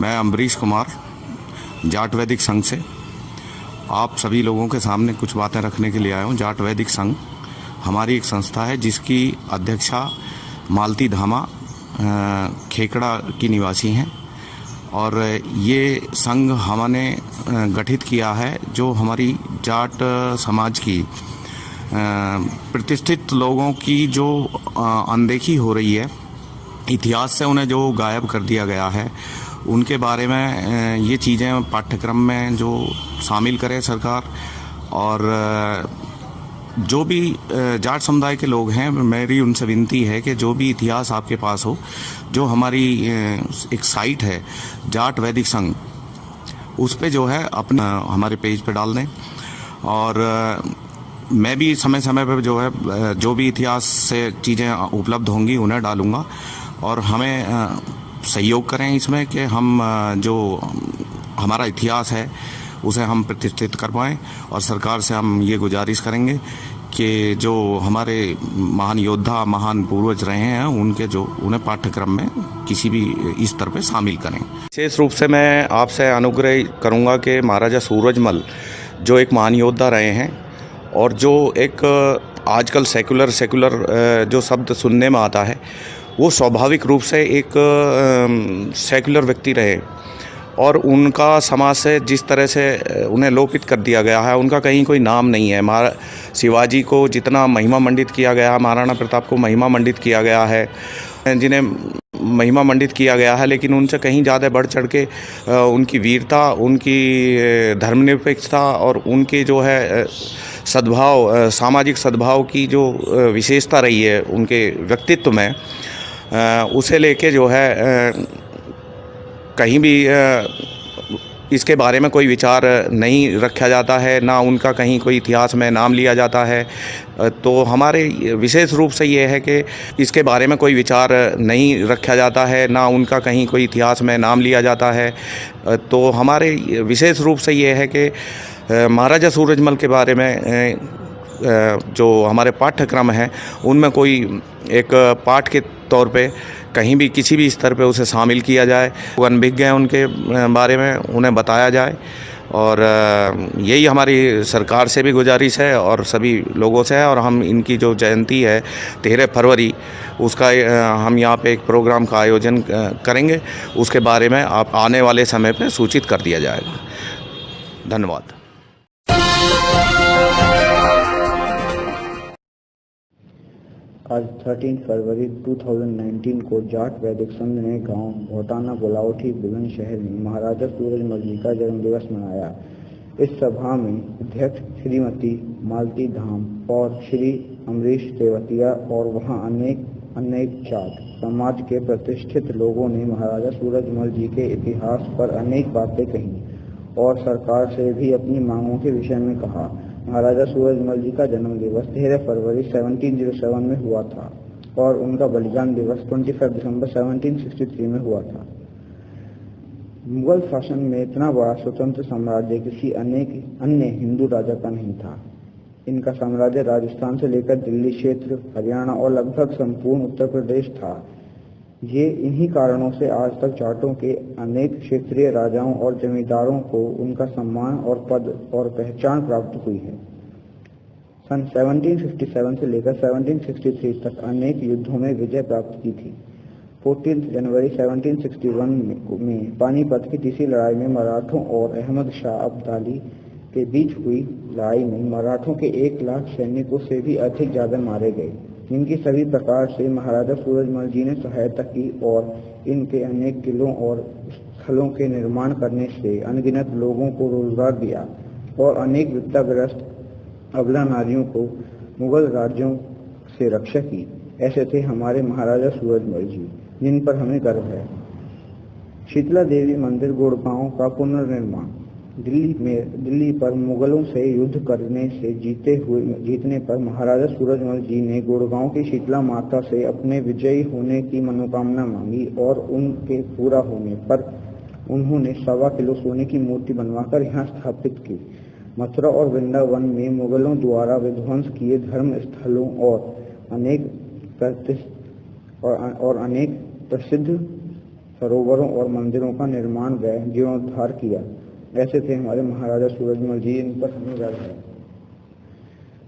मैं अम्बरीश कुमार, जाट वैदिक संघ से आप सभी लोगों के सामने कुछ बातें रखने के लिए आया हूँ। जाट वैदिक संघ हमारी एक संस्था है जिसकी अध्यक्षा मालती धामा खेकड़ा की निवासी हैं और ये संघ हमने गठित किया है जो हमारी जाट समाज की प्रतिष्ठित लोगों की जो अनदेखी हो रही है, इतिहास से उन्हें जो गायब कर दिया गया है, उनके बारे में ये चीज़ें पाठ्यक्रम में जो शामिल करे सरकार। और जो भी जाट समुदाय के लोग हैं, मेरी उनसे विनती है कि जो भी इतिहास आपके पास हो, जो हमारी एक साइट है जाट वैदिक संघ, उस पे जो है अपना हमारे पेज पे डाल दें। और मैं भी समय समय पर जो है जो भी इतिहास से चीज़ें उपलब्ध होंगी उन्हें डालूँगा और हमें सहयोग करें इसमें कि हम जो हमारा इतिहास है उसे हम प्रतिष्ठित कर पाएँ। और सरकार से हम ये गुजारिश करेंगे कि जो हमारे महान योद्धा, महान पूर्वज रहे हैं, उन्हें पाठ्यक्रम में किसी भी स्तर पे शामिल करें। विशेष रूप से मैं आपसे अनुग्रह करूंगा कि महाराजा सूरजमल जो एक महान योद्धा रहे हैं और जो एक आजकल सेकुलर जो शब्द सुनने में आता है, वो स्वाभाविक रूप से एक सेकुलर व्यक्ति रहे और उनका समाज से जिस तरह से उन्हें लोपित कर दिया गया है, उनका कहीं कोई नाम नहीं है। शिवाजी को जितना महिमा मंडित किया गया, महाराणा प्रताप को महिमा मंडित किया गया है, जिन्हें महिमा मंडित किया गया है, लेकिन उनसे कहीं ज़्यादा बढ़ चढ़ के उनकी वीरता, उनकी धर्मनिरपेक्षता और उनके जो है सद्भाव, सामाजिक सद्भाव की जो विशेषता रही है उनके व्यक्तित्व में, उसे लेके जो है कहीं भी इसके बारे में कोई विचार नहीं रखा जाता है, ना उनका कहीं कोई इतिहास में नाम लिया जाता है। तो हमारे विशेष रूप से ये है कि इसके बारे में कोई विचार नहीं रखा जाता है, ना उनका कहीं कोई इतिहास में नाम लिया जाता है। तो हमारे विशेष रूप से ये है कि महाराजा सूरजमल के बारे में जो हमारे पाठ्यक्रम हैं उनमें कोई एक पाठ के तौर पे कहीं भी किसी भी स्तर पे उसे शामिल किया जाए, अनभिज्ञ हैं उनके बारे में उन्हें बताया जाए। और यही हमारी सरकार से भी गुजारिश है और सभी लोगों से है। और हम इनकी जो जयंती है 13 फरवरी, उसका हम यहाँ पे एक प्रोग्राम का आयोजन करेंगे, उसके बारे में आप आने वाले समय पे सूचित कर दिया जाएगा। धन्यवाद। आज 13 फरवरी 2019 को जाट वैदिक संघ ने गांव भोटाना बुलावठी बुलंदशहर में महाराजा सूरजमल जी का जन्मदिवस मनाया। इस सभा में अध्यक्ष श्रीमती मालती धाम और श्री अम्बरीश तेवतिया और वहां अनेक जाट समाज के प्रतिष्ठित लोगों ने महाराजा सूरजमल जी के इतिहास पर अनेक बातें कही और सरकार से भी अपनी मांगों के विषय में कहा। महाराजा सूरजमल जी का जन्म दिवस 13 फरवरी 1707 में हुआ था और उनका बलिदान दिवस 25 दिसंबर 1763 में हुआ था। मुगल शासन में इतना बड़ा स्वतंत्र साम्राज्य किसी अन्य हिंदू राजा का नहीं था। इनका साम्राज्य राजस्थान से लेकर दिल्ली क्षेत्र, हरियाणा और लगभग संपूर्ण उत्तर प्रदेश था। ये इन्हीं कारणों से आज तक जाटों के अनेक क्षेत्रीय राजाओं और जमींदारों को उनका सम्मान और पद और पहचान प्राप्त हुई है। सन 1757 से लेकर 1763 तक अनेक युद्धों में विजय प्राप्त की थी। 14 जनवरी 1761 में पानीपत की तीसरी लड़ाई में मराठों और अहमद शाह अब्दाली के बीच हुई लड़ाई में मराठों के 1 लाख सैनिकों से भी अधिक ज्यादा मारे गए, जिनकी सभी प्रकार से महाराजा सूरजमल जी ने सहायता की और इनके अनेक किलों और स्थलों के निर्माण करने से अनगिनत लोगों को रोजगार दिया और अनेक विपदाग्रस्त अबला नारियों को मुगल राज्यों से रक्षा की। ऐसे थे हमारे महाराजा सूरजमल जी, जिन पर हमें गर्व है। शीतला देवी मंदिर गुड़गांव का पुनर्निर्माण। दिल्ली पर मुगलों से युद्ध करने से जीतने पर महाराजा सूरजमल जी ने गुड़गांव की शीतला माता से अपने विजयी होने की मनोकामना मांगी और उनके पूरा होने पर उन्होंने 1.25 किलो सोने की मूर्ति बनवाकर यहाँ स्थापित की। मथुरा और वृंदावन में मुगलों द्वारा विध्वंस किए धर्म स्थलों और अनेक प्रसिद्ध सरोवरों और मंदिरों का निर्माण व जीर्णोद्धार किया। ऐसे थे हमारे महाराजा सूरजमल जी, इन पर हमें गर्व है।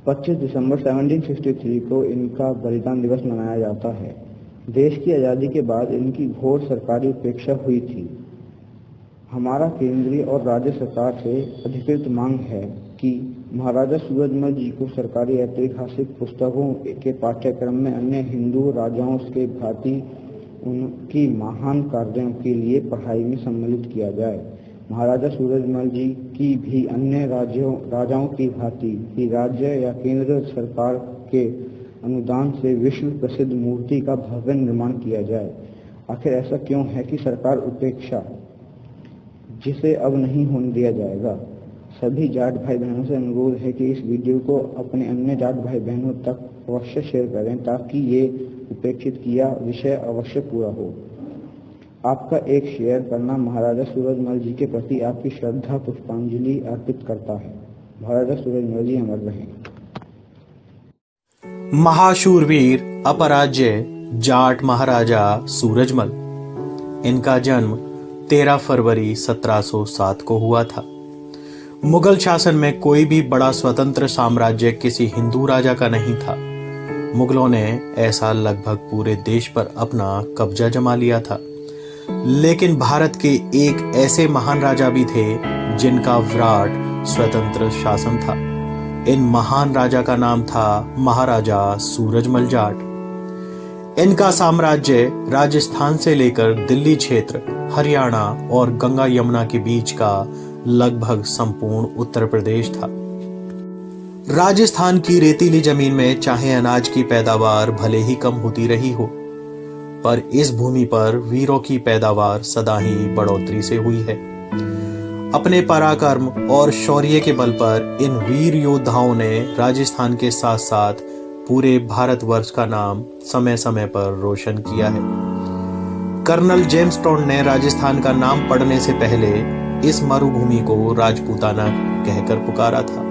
25 दिसंबर 1763 को इनका बलिदान दिवस मनाया जाता है। देश की आज़ादी के बाद इनकी घोर सरकारी उपेक्षा हुई थी। हमारा केंद्रीय और राज्य सरकार से अधिकृत मांग है कि महाराजा सूरजमल जी को सरकारी ऐतिहासिक पुस्तकों के पाठ्यक्रम में अन्य हिंदू राजाओं के भांति उनकी महान कार्यों के लिए पढ़ाई में सम्मिलित किया जाए। महाराजा सूरजमल जी की भी अन्य राजाओं की भांति ही राज्य या केंद्र सरकार के अनुदान से विश्व प्रसिद्ध मूर्ति का भव्य निर्माण किया जाए। आखिर ऐसा क्यों है कि सरकार उपेक्षा, जिसे अब नहीं होने दिया जाएगा। सभी जाट भाई बहनों से अनुरोध है कि इस वीडियो को अपने अन्य जाट भाई बहनों तक अवश्य शेयर करें ताकि ये उपेक्षित किया विषय अवश्य पूरा हो। आपका एक शेयर करना महाराजा सूरजमल जी के प्रति आपकी श्रद्धा पुष्पांजलि अर्पित करता है। महाराजा सूरजमल जी अमर रहें। महाशूरवीर अपराज्य जाट महाराजा सूरजमल। इनका जन्म 13 फरवरी 1707 को हुआ था। मुगल शासन में कोई भी बड़ा स्वतंत्र साम्राज्य किसी हिंदू राजा का नहीं था। मुगलों ने ऐसा लगभग पूरे देश पर अपना कब्जा जमा लिया था, लेकिन भारत के एक ऐसे महान राजा भी थे जिनका विराट स्वतंत्र शासन था। इन महान राजा का नाम था महाराजा सूरजमल जाट। इनका साम्राज्य राजस्थान से लेकर दिल्ली क्षेत्र, हरियाणा और गंगा यमुना के बीच का लगभग संपूर्ण उत्तर प्रदेश था। राजस्थान की रेतीली जमीन में चाहे अनाज की पैदावार भले ही कम होती रही हो, पर इस भूमि पर वीरों की पैदावार सदा ही बढ़ोतरी से हुई है। अपने पराक्रम और शौर्य के बल पर इन वीर योद्धाओं ने राजस्थान के साथ साथ पूरे भारतवर्ष का नाम समय समय पर रोशन किया है। कर्नल जेम्स टोन ने राजस्थान का नाम पढ़ने से पहले इस मरुभूमि को राजपूताना कहकर पुकारा था।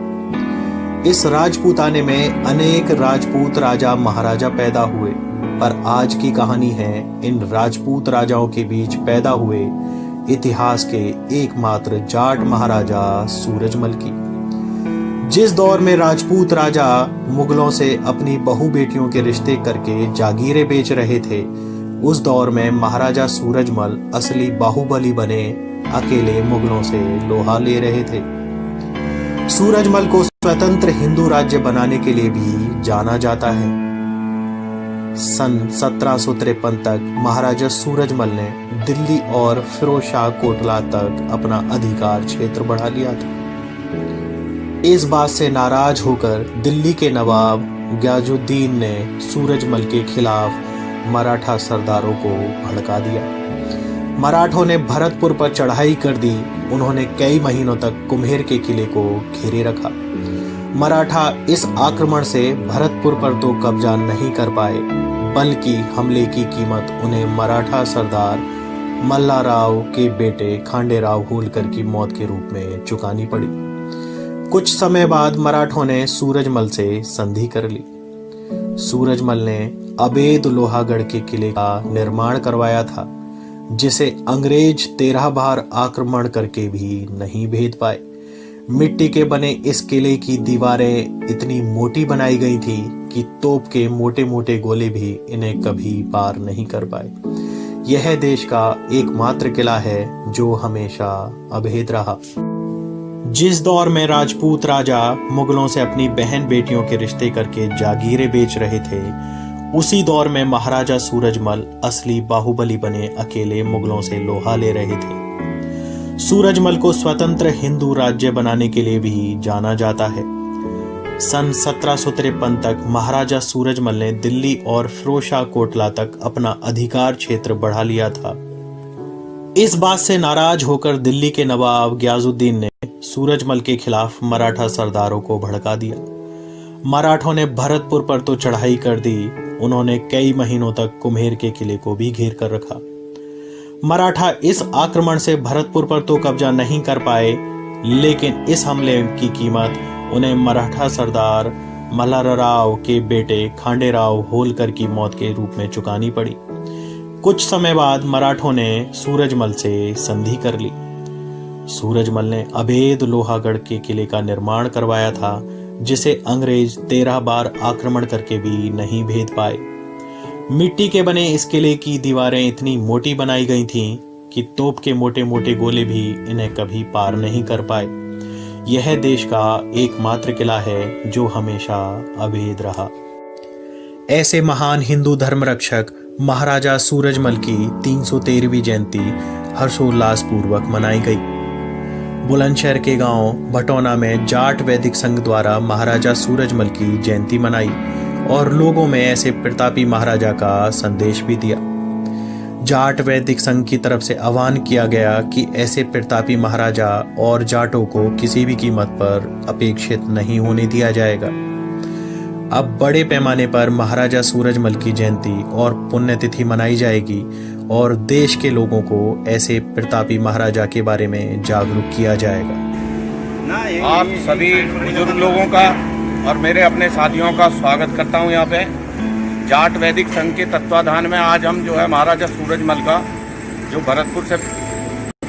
इस राजपूताने में अनेक राजपूत राजा महाराजा पैदा हुए, पर आज की कहानी है इन राजपूत राजाओं के बीच पैदा हुए इतिहास के एकमात्र जाट महाराजा सूरजमल की। जिस दौर में राजपूत राजा मुगलों से अपनी बहु बेटियों के रिश्ते करके जागीरें बेच रहे थे, उस दौर में महाराजा सूरजमल असली बाहुबली बने अकेले मुगलों से लोहा ले रहे थे। सूरजमल को स्वतंत्र हिंदू राज्य बनाने के लिए भी जाना जाता है। सन 1753 तक महाराजा सूरजमल ने दिल्ली और फिरोजशाह कोटला तक अपना अधिकार क्षेत्र बढ़ा लिया था। इस बात से नाराज होकर दिल्ली के नवाब गयाजुद्दीन ने सूरजमल के खिलाफ मराठा सरदारों को भड़का दिया। मराठों ने भरतपुर पर चढ़ाई कर दी। उन्होंने कई महीनों तक कुम्हेर के किले को घेरे रखा। मराठा इस आक्रमण से भरतपुर पर तो कब्जा नहीं कर पाए, बल्कि हमले की कीमत उन्हें मराठा सरदार मल्हाराव के बेटे खांडेराव होलकर की मौत के रूप में चुकानी पड़ी। कुछ समय बाद मराठों ने सूरजमल से संधि कर ली। सूरजमल ने अबेद लोहागढ़ के किले का निर्माण करवाया था, जिसे अंग्रेज 13 बार आक्रमण करके भी नहीं भेद पाए। मिट्टी के बने इस किले की दीवारें इतनी मोटी बनाई गई थी कि तोप के मोटे मोटे गोले भी इन्हें कभी पार नहीं कर पाए। यह देश का एकमात्र किला है जो हमेशा अभेद रहा। जिस दौर में राजपूत राजा मुगलों से अपनी बहन बेटियों के रिश्ते करके जागीरें बेच रहे थे, उसी दौर में महाराजा सूरजमल असली बाहुबली बने अकेले मुगलों से लोहा ले रहे थे। सूरजमल को स्वतंत्र हिंदू राज्य बनाने के लिए भी जाना जाता है। सन 1753 तक महाराजा सूरजमल ने दिल्ली और फिरोजशाह कोटला तक अपना अधिकार क्षेत्र बढ़ा लिया था। इस बात से नाराज होकर दिल्ली के नवाब गयाजुद्दीन ने सूरजमल के खिलाफ मराठा सरदारों को भड़का दिया। मराठों ने भरतपुर पर तो चढ़ाई कर दी, उन्होंने कई महीनों तक कुम्हेर के किले को भी घेर कर रखा। मराठा इस आक्रमण से भरतपुर पर तो कब्जा नहीं कर पाए, लेकिन इस हमले की कीमत उन्हें मराठा सरदार मल्हाराव के बेटे खांडेराव होलकर की मौत के रूप में चुकानी पड़ी। कुछ समय बाद मराठों ने सूरजमल से संधि कर ली। सूरजमल ने अभेद लोहागढ़ के किले का निर्माण करवाया था, जिसे अंग्रेज 13 बार आक्रमण करके भी नहीं भेद पाए। मिट्टी के बने इस किले की दीवारें इतनी मोटी बनाई गई थीं कि तोप के मोटे मोटे गोले भी इन्हें कभी पार नहीं कर पाए। यह देश का एकमात्र किला है जो हमेशा अभेद रहा। ऐसे महान हिंदू धर्म रक्षक महाराजा सूरजमल की 313वीं जयंती हर्षोल्लास पूर्वक मनाई गई। बुलंदशहर के गांव भटौना में जाट वैदिक संघ द्वारा महाराजा सूरजमल की जयंती मनाई और लोगों में ऐसे प्रतापी महाराजा का संदेश भी दिया। जाट वैदिक संघ की तरफ से आह्वान किया गया कि ऐसे प्रतापी महाराजा और जाटों को किसी भी कीमत पर अपेक्षित नहीं होने दिया जाएगा। अब बड़े पैमाने पर महाराजा सूरजमल की जयंती और पुण्यतिथि मनाई जाएगी और देश के लोगों को ऐसे प्रतापी महाराजा के बारे में जागरूक किया जाएगा। आप सभी बुजुर्ग लोगों का और मेरे अपने साथियों का स्वागत करता हूं। यहाँ पे जाट वैदिक संघ के तत्वाधान में आज हम जो है महाराजा सूरजमल का जो भरतपुर से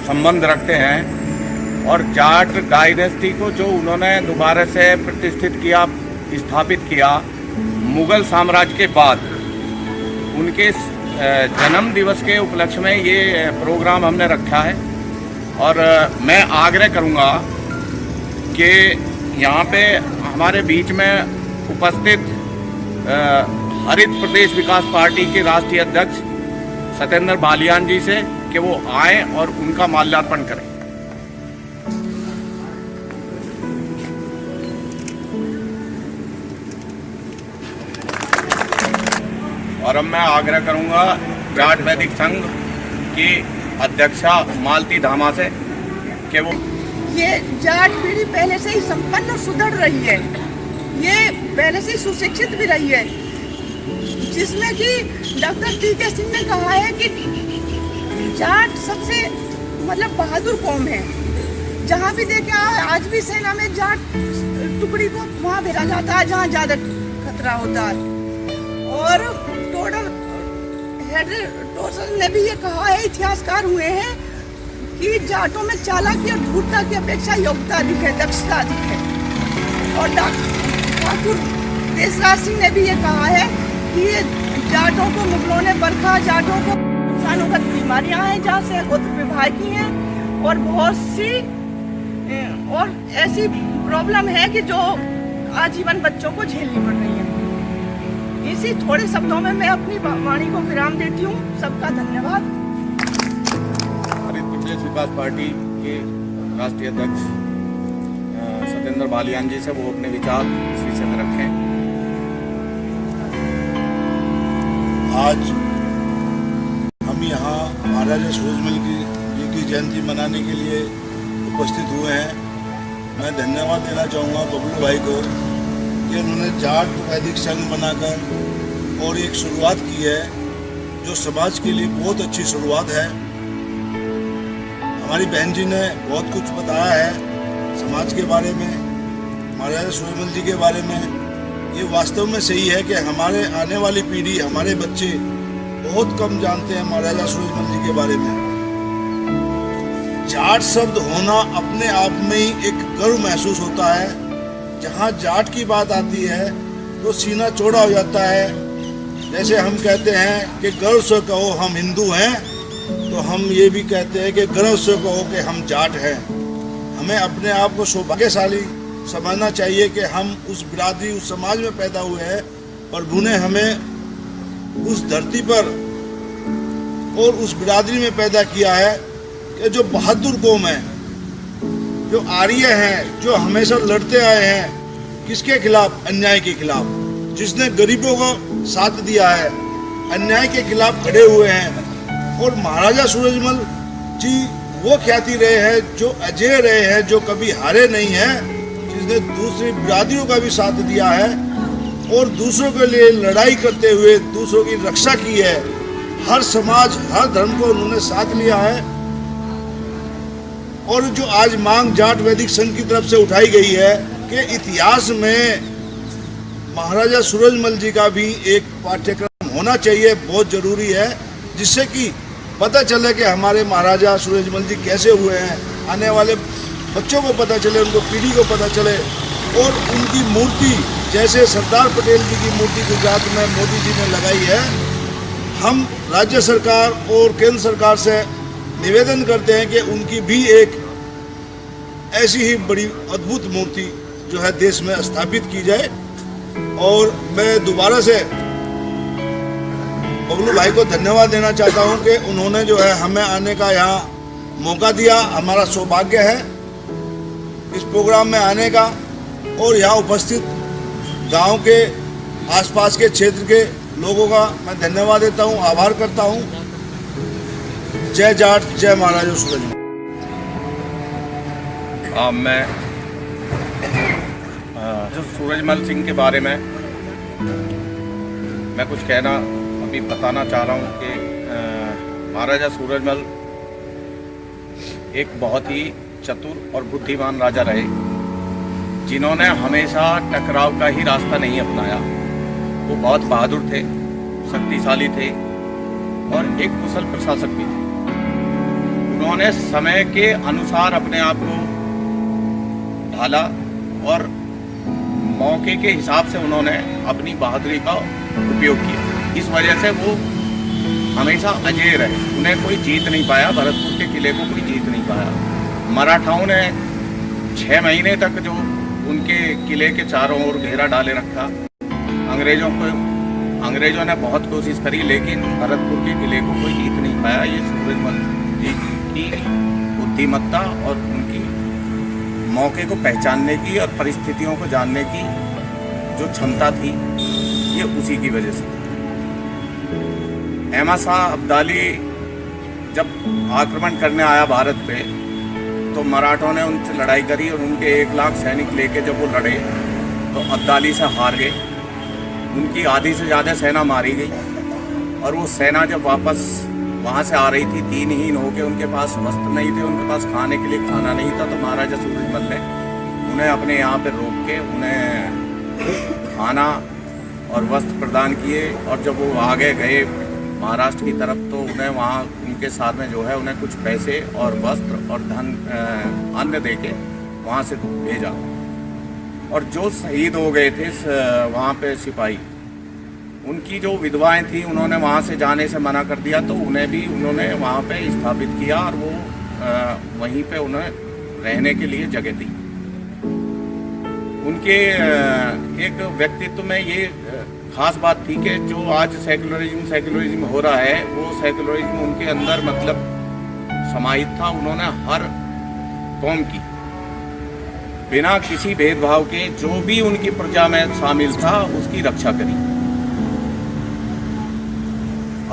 संबंध रखते हैं और जाट डायनेस्टी को जो उन्होंने दोबारा से प्रतिष्ठित किया, स्थापित किया मुगल साम्राज्य के बाद, उनके जन्म दिवस के उपलक्ष्य में ये प्रोग्राम हमने रखा है। और मैं आग्रह करूँगा कि यहाँ पे हमारे बीच में उपस्थित हरित प्रदेश विकास पार्टी के राष्ट्रीय अध्यक्ष सत्येंद्र बालियान जी से कि वो आए और उनका माल्यार्पण करें। और अब मैं आग्रह करूंगा जाट वैदिक संघ की अध्यक्षा मालती धामा से कि वो ये जाट पीढ़ी पहले से ही संपन्न और सुदृढ़ रही है, ये पहले से ही सुशिक्षित भी रही है, जिसमें कि डॉक्टर टी.के. सिंह ने कहा है कि जाट सबसे मतलब बहादुर कौम है। जहाँ भी देखे आज भी सेना में जाट टुकड़ी को वहाँ भेजा जाता है जहाँ ज़्यादा खतरा होता है। और टोडर ने भी ये कहा है, इतिहासकार हुए हैं, कि जाटों में चालाकी और धूर्तता की अपेक्षा योग्यता अधिक है, दक्षता अधिक है। और ठाकुर देशराज सिंह ने भी ये कहा है कि ये जाटों को मुगलों ने बरखा, जाटों को नुकसानोगत बीमारियां हैं जहाँ से गोत्र विभागी हैं और बहुत सी और ऐसी प्रॉब्लम है कि जो आजीवन बच्चों को झेलनी पड़ रही है। इसी थोड़े शब्दों में मैं अपनी वाणी को विराम देती हूँ। सबका धन्यवाद। हरित प्रदेश विकास पार्टी के राष्ट्रीय अध्यक्ष सत्येंद्र बालियान जी से वो अपने विचार इस विषय में रखें। आज हम यहाँ महाराजा सूरजमल जी की जयंती मनाने के लिए उपस्थित हुए हैं। मैं धन्यवाद देना चाहूँगा बबलू भाई को कि उन्होंने जाट वैदिक संघ बनाकर और एक शुरुआत की है जो समाज के लिए बहुत अच्छी शुरुआत है। हमारी बहन जी ने बहुत कुछ बताया है समाज के बारे में, महाराजा सूरजमल जी के बारे में। ये वास्तव में सही है कि हमारे आने वाली पीढ़ी, हमारे बच्चे बहुत कम जानते हैं महाराजा सूरजमल जी के बारे में। जाट शब्द होना अपने आप में ही एक गर्व महसूस होता है। जहाँ जाट की बात आती है तो सीना चौड़ा हो जाता है। जैसे हम कहते हैं कि गर्व से कहो हम हिंदू हैं, तो हम ये भी कहते हैं कि गर्व से कहो कि हम जाट हैं। हमें अपने आप को सौभाग्यशाली समझना चाहिए कि हम उस बिरादरी, उस समाज में पैदा हुए हैं। प्रभु ने हमें उस धरती पर और उस बिरादरी में पैदा किया है कि जो बहादुर कौम है, जो आर्य हैं, जो हमेशा लड़ते आए हैं किसके खिलाफ? अन्याय के खिलाफ। जिसने गरीबों को साथ दिया है, अन्याय के खिलाफ खड़े हुए हैं। और महाराजा सूरजमल जी वो ख्याति रहे हैं जो अजय रहे हैं, जो कभी हारे नहीं हैं, जिसने दूसरी बिरादरियों का भी साथ दिया है और दूसरों के लिए लड़ाई करते हुए दूसरों की रक्षा की है। हर समाज, हर धर्म को उन्होंने साथ लिया है। और जो आज मांग जाट वैदिक संघ की तरफ से उठाई गई है कि इतिहास में महाराजा सूरजमल जी का भी एक पाठ्यक्रम होना चाहिए, बहुत जरूरी है। जिससे कि पता चले कि हमारे महाराजा सूरजमल जी कैसे हुए हैं, आने वाले बच्चों को पता चले, उनको पीढ़ी को पता चले। और उनकी मूर्ति जैसे सरदार पटेल जी की मूर्ति गुजरात में मोदी जी ने लगाई है, हम राज्य सरकार और केंद्र सरकार से निवेदन करते हैं कि उनकी भी एक ऐसी ही बड़ी अद्भुत मूर्ति जो है देश में स्थापित की जाए। और मैं दोबारा से बबलू भाई को धन्यवाद देना चाहता हूं कि उन्होंने जो है हमें आने का यहाँ मौका दिया। हमारा सौभाग्य है इस प्रोग्राम में आने का, और यहाँ उपस्थित गांव के आसपास के क्षेत्र के लोगों का मैं धन्यवाद देता हूँ, आभार करता हूँ। जय जाट, जय महाराजा सूरजमल। मैं जो सूरजमल सिंह के बारे में मैं कुछ कहना अभी बताना चाह रहा हूँ कि महाराजा सूरजमल एक बहुत ही चतुर और बुद्धिमान राजा रहे, जिन्होंने हमेशा टकराव का ही रास्ता नहीं अपनाया। वो बहुत बहादुर थे, शक्तिशाली थे और एक कुशल प्रशासक भी थे। उन्होंने समय के अनुसार अपने आप को ढाला और मौके के हिसाब से उन्होंने अपनी बहादुरी का उपयोग किया। इस वजह से वो हमेशा अजेय रहे, उन्हें कोई जीत नहीं पाया, भरतपुर के किले को कोई जीत नहीं पाया। मराठाओं ने 6 महीने तक जो उनके किले के चारों ओर घेरा डाले रखा। अंग्रेजों ने बहुत कोशिश करी, लेकिन भरतपुर के किले को कोई जीत नहीं पाया। ये सूरजमल जी की बुद्धिमत्ता और उनकी मौके को पहचानने की और परिस्थितियों को जानने की जो क्षमता थी, ये उसी की वजह से। अहमद शाह अब्दाली जब आक्रमण करने आया भारत पे, तो मराठों ने उनसे लड़ाई करी और उनके 1 लाख सैनिक लेके जब वो लड़े तो अब्दाली से हार गए। उनकी आधी से ज़्यादा सेना मारी गई और वो सेना जब वापस वहाँ से आ रही थी, दीनहीन होके, उनके पास वस्त्र नहीं थे, उनके पास खाने के लिए खाना नहीं था, तो महाराजा सूरजमल ने उन्हें अपने यहाँ पे रोक के उन्हें खाना और वस्त्र प्रदान किए। और जब वो आगे गए महाराष्ट्र की तरफ, तो उन्हें वहाँ उनके साथ में जो है उन्हें कुछ पैसे और वस्त्र और धन अन्न दे के वहाँ से भेजा। और जो शहीद हो गए थे वहाँ पे सिपाही, उनकी जो विधवाएं थी, उन्होंने वहाँ से जाने से मना कर दिया, तो उन्हें भी उन्होंने वहाँ पे स्थापित किया और वो वहीं पे उन्हें रहने के लिए जगह दी। उनके एक व्यक्तित्व में ये खास बात थी कि जो आज सेकुलरिज्म हो रहा है, वो सेकुलरिज्म उनके अंदर मतलब समाहित था। उन्होंने हर कौम की बिना किसी भेदभाव के जो भी उनकी प्रजा में शामिल था उसकी रक्षा करी।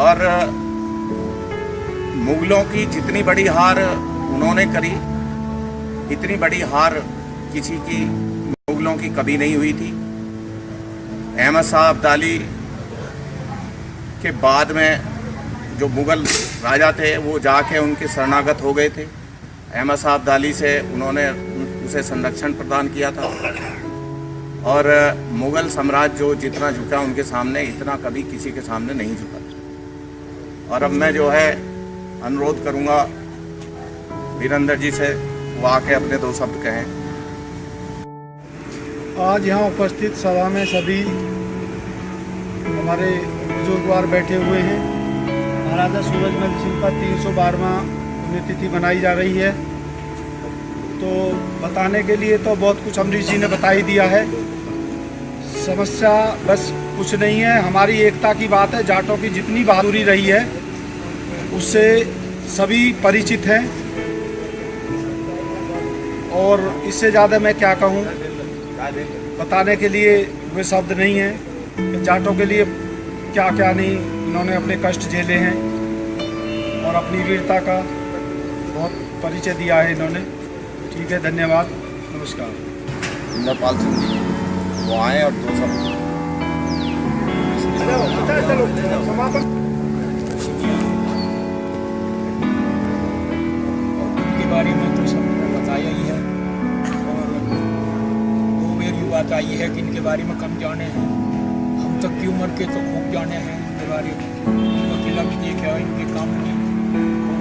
और मुगलों की जितनी बड़ी हार उन्होंने करी, इतनी बड़ी हार किसी की मुगलों की कभी नहीं हुई थी। अहमद शाह अब्दाली के बाद में जो मुगल राजा थे वो जाके उनके शरणागत हो गए थे। अहमद शाह अब्दाली से उन्होंने उसे संरक्षण प्रदान किया था और मुगल साम्राज्य जो जितना झुका उनके सामने, इतना कभी किसी के सामने नहीं झुका था। और अब मैं जो है अनुरोध करूंगा वीरेंद्र जी से, वो आके अपने 2 शब्द कहें। आज यहाँ उपस्थित सभा में सभी हमारे बुजुर्गवार बैठे हुए हैं। महाराजा सूरजमल सिंह का 312वां पुण्यतिथि मनाई जा रही है। तो बताने के लिए तो बहुत कुछ अमरीश जी ने बता ही दिया है। समस्या बस कुछ नहीं है, हमारी एकता की बात है। जाटों की जितनी बहादुरी रही है उससे सभी परिचित हैं और इससे ज़्यादा मैं क्या कहूँ, बताने के लिए वे शब्द नहीं हैं कि जाटों के लिए क्या क्या नहीं इन्होंने अपने कष्ट झेले हैं और अपनी वीरता का बहुत परिचय दिया है इन्होंने। ठीक है, धन्यवाद, नमस्कार। इंद्रपाल सिंह जी वो आए और 2 शब्द। के बारे में तो सबने बताया ही है और वो मेरी बात आई है कि इनके बारे में कम जाने हैं। हम तक की उम्र के तो खूब जाने हैं। के बारे में, इनका किला भी देखा, इनके काम भी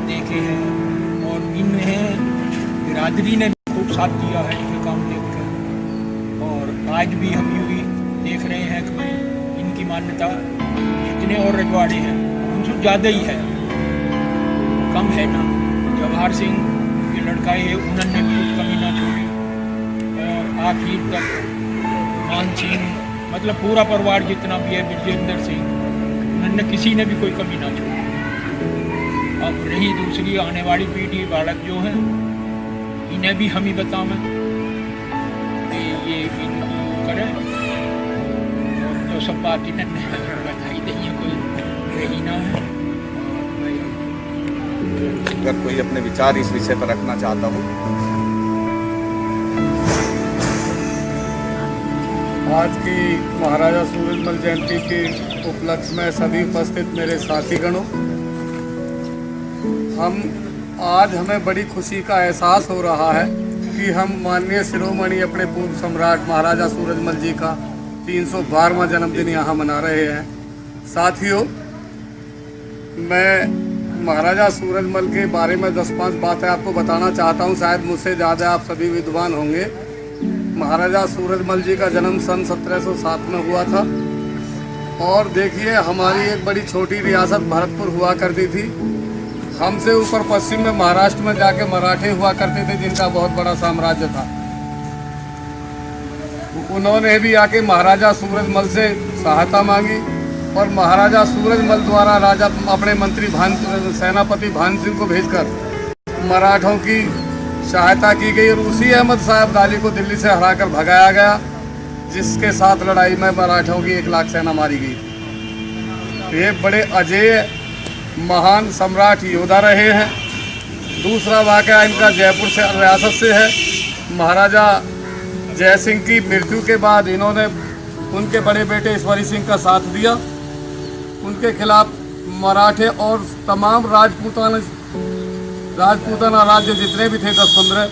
देखे हैं और इन्हें बिरादरी ने भी खूब साथ दिया है इनके काम देख कर। और आज भी हम यूँ ही देख रहे हैं कि इनकी मान्यता जितने और रजवाड़े हैं उनसे ज़्यादा ही है, कम है ना। जवाहर सिंह के लड़का है, उन्होंने भी कुछ कमी ना छोड़ी और आखिर तक मान सिंह मतलब पूरा परिवार जितना भी है, विजेंद्र सिंह, उन्होंने किसी ने भी कोई कमी ना छोड़ी। अब रही दूसरी आने वाली पीढ़ी बालक जो हैं, इन्हें भी हम ही बतावें कि ये इनको करें और जो सब बात इन्होंने बताई दी है कोई रही ना है। अगर कोई अपने विचार इस विषय पर रखना चाहता हो। आज की महाराजा सूरजमल जयंती के उपलक्ष्य में सभी उपस्थित मेरे साथीगणों, हमें बड़ी खुशी का एहसास हो रहा है कि हम माननीय शिरोमणि अपने पूर्व सम्राट महाराजा सूरजमल जी का 312वां जन्मदिन यहाँ मना रहे हैं। साथियों, मैं महाराजा सूरजमल के बारे में 10-5 बातें आपको बताना चाहता हूँ। शायद मुझसे ज़्यादा आप सभी विद्वान होंगे। महाराजा सूरजमल जी का जन्म सन 1707 में हुआ था और देखिए, हमारी एक बड़ी छोटी रियासत भरतपुर हुआ करती थी। हमसे ऊपर पश्चिम में महाराष्ट्र में जाके मराठे हुआ करते थे, जिनका बहुत बड़ा साम्राज्य था। उन्होंने भी आके महाराजा सूरजमल से सहायता मांगी और महाराजा सूरजमल द्वारा राजा अपने मंत्री सेनापति भान सिंह को भेजकर मराठों की सहायता की गई और उसी अहमद साहब अब्दाली को दिल्ली से हराकर भगाया गया, जिसके साथ लड़ाई में मराठों की 1 लाख सेना मारी गई। ये बड़े अजेय महान सम्राट योद्धा रहे हैं। दूसरा वाक़या इनका जयपुर से रियासत से है। महाराजा जय सिंह की मृत्यु के बाद इन्होंने उनके बड़े बेटे ईश्वरी सिंह का साथ दिया। उनके खिलाफ मराठे और तमाम राजपूताना राज्य जितने भी थे 10-15,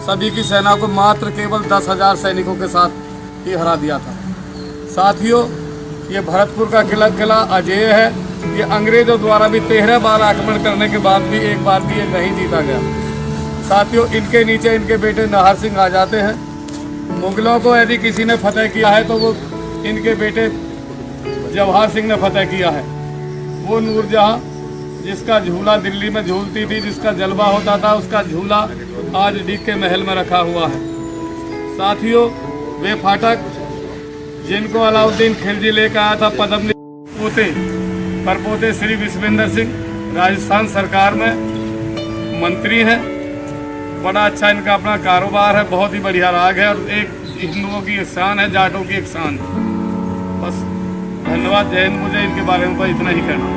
सभी की सेना को मात्र केवल 10,000 सैनिकों के साथ ही हरा दिया था। साथियों, ये भरतपुर का किला अजेय है। ये अंग्रेजों द्वारा भी 13 बार आक्रमण करने के बाद भी एक बार भी ये नहीं जीता गया। साथियों, इनके नीचे इनके बेटे नाहर सिंह आ जाते हैं। मुगलों को यदि किसी ने फतेह किया है तो वो इनके बेटे जवाहर सिंह ने फतेह किया है। वो नूरजहाँ जिसका झूला दिल्ली में झूलती थी, जिसका जलवा होता था, उसका झूला आज डीग के महल में रखा हुआ है। साथियों, वे फाटक जिनको अलाउद्दीन खिलजी लेकर आया था पद्मनी परपोते श्री विश्वेंद्र सिंह, राजस्थान सरकार में मंत्री हैं। बड़ा अच्छा इनका अपना कारोबार है, बहुत ही बढ़िया राग है और एक हिंदुओं की एक शान है, जाटों की एक शान है। बस धन्यवाद, जय हिंद। मुझे इनके बारे में इतना ही कहना है।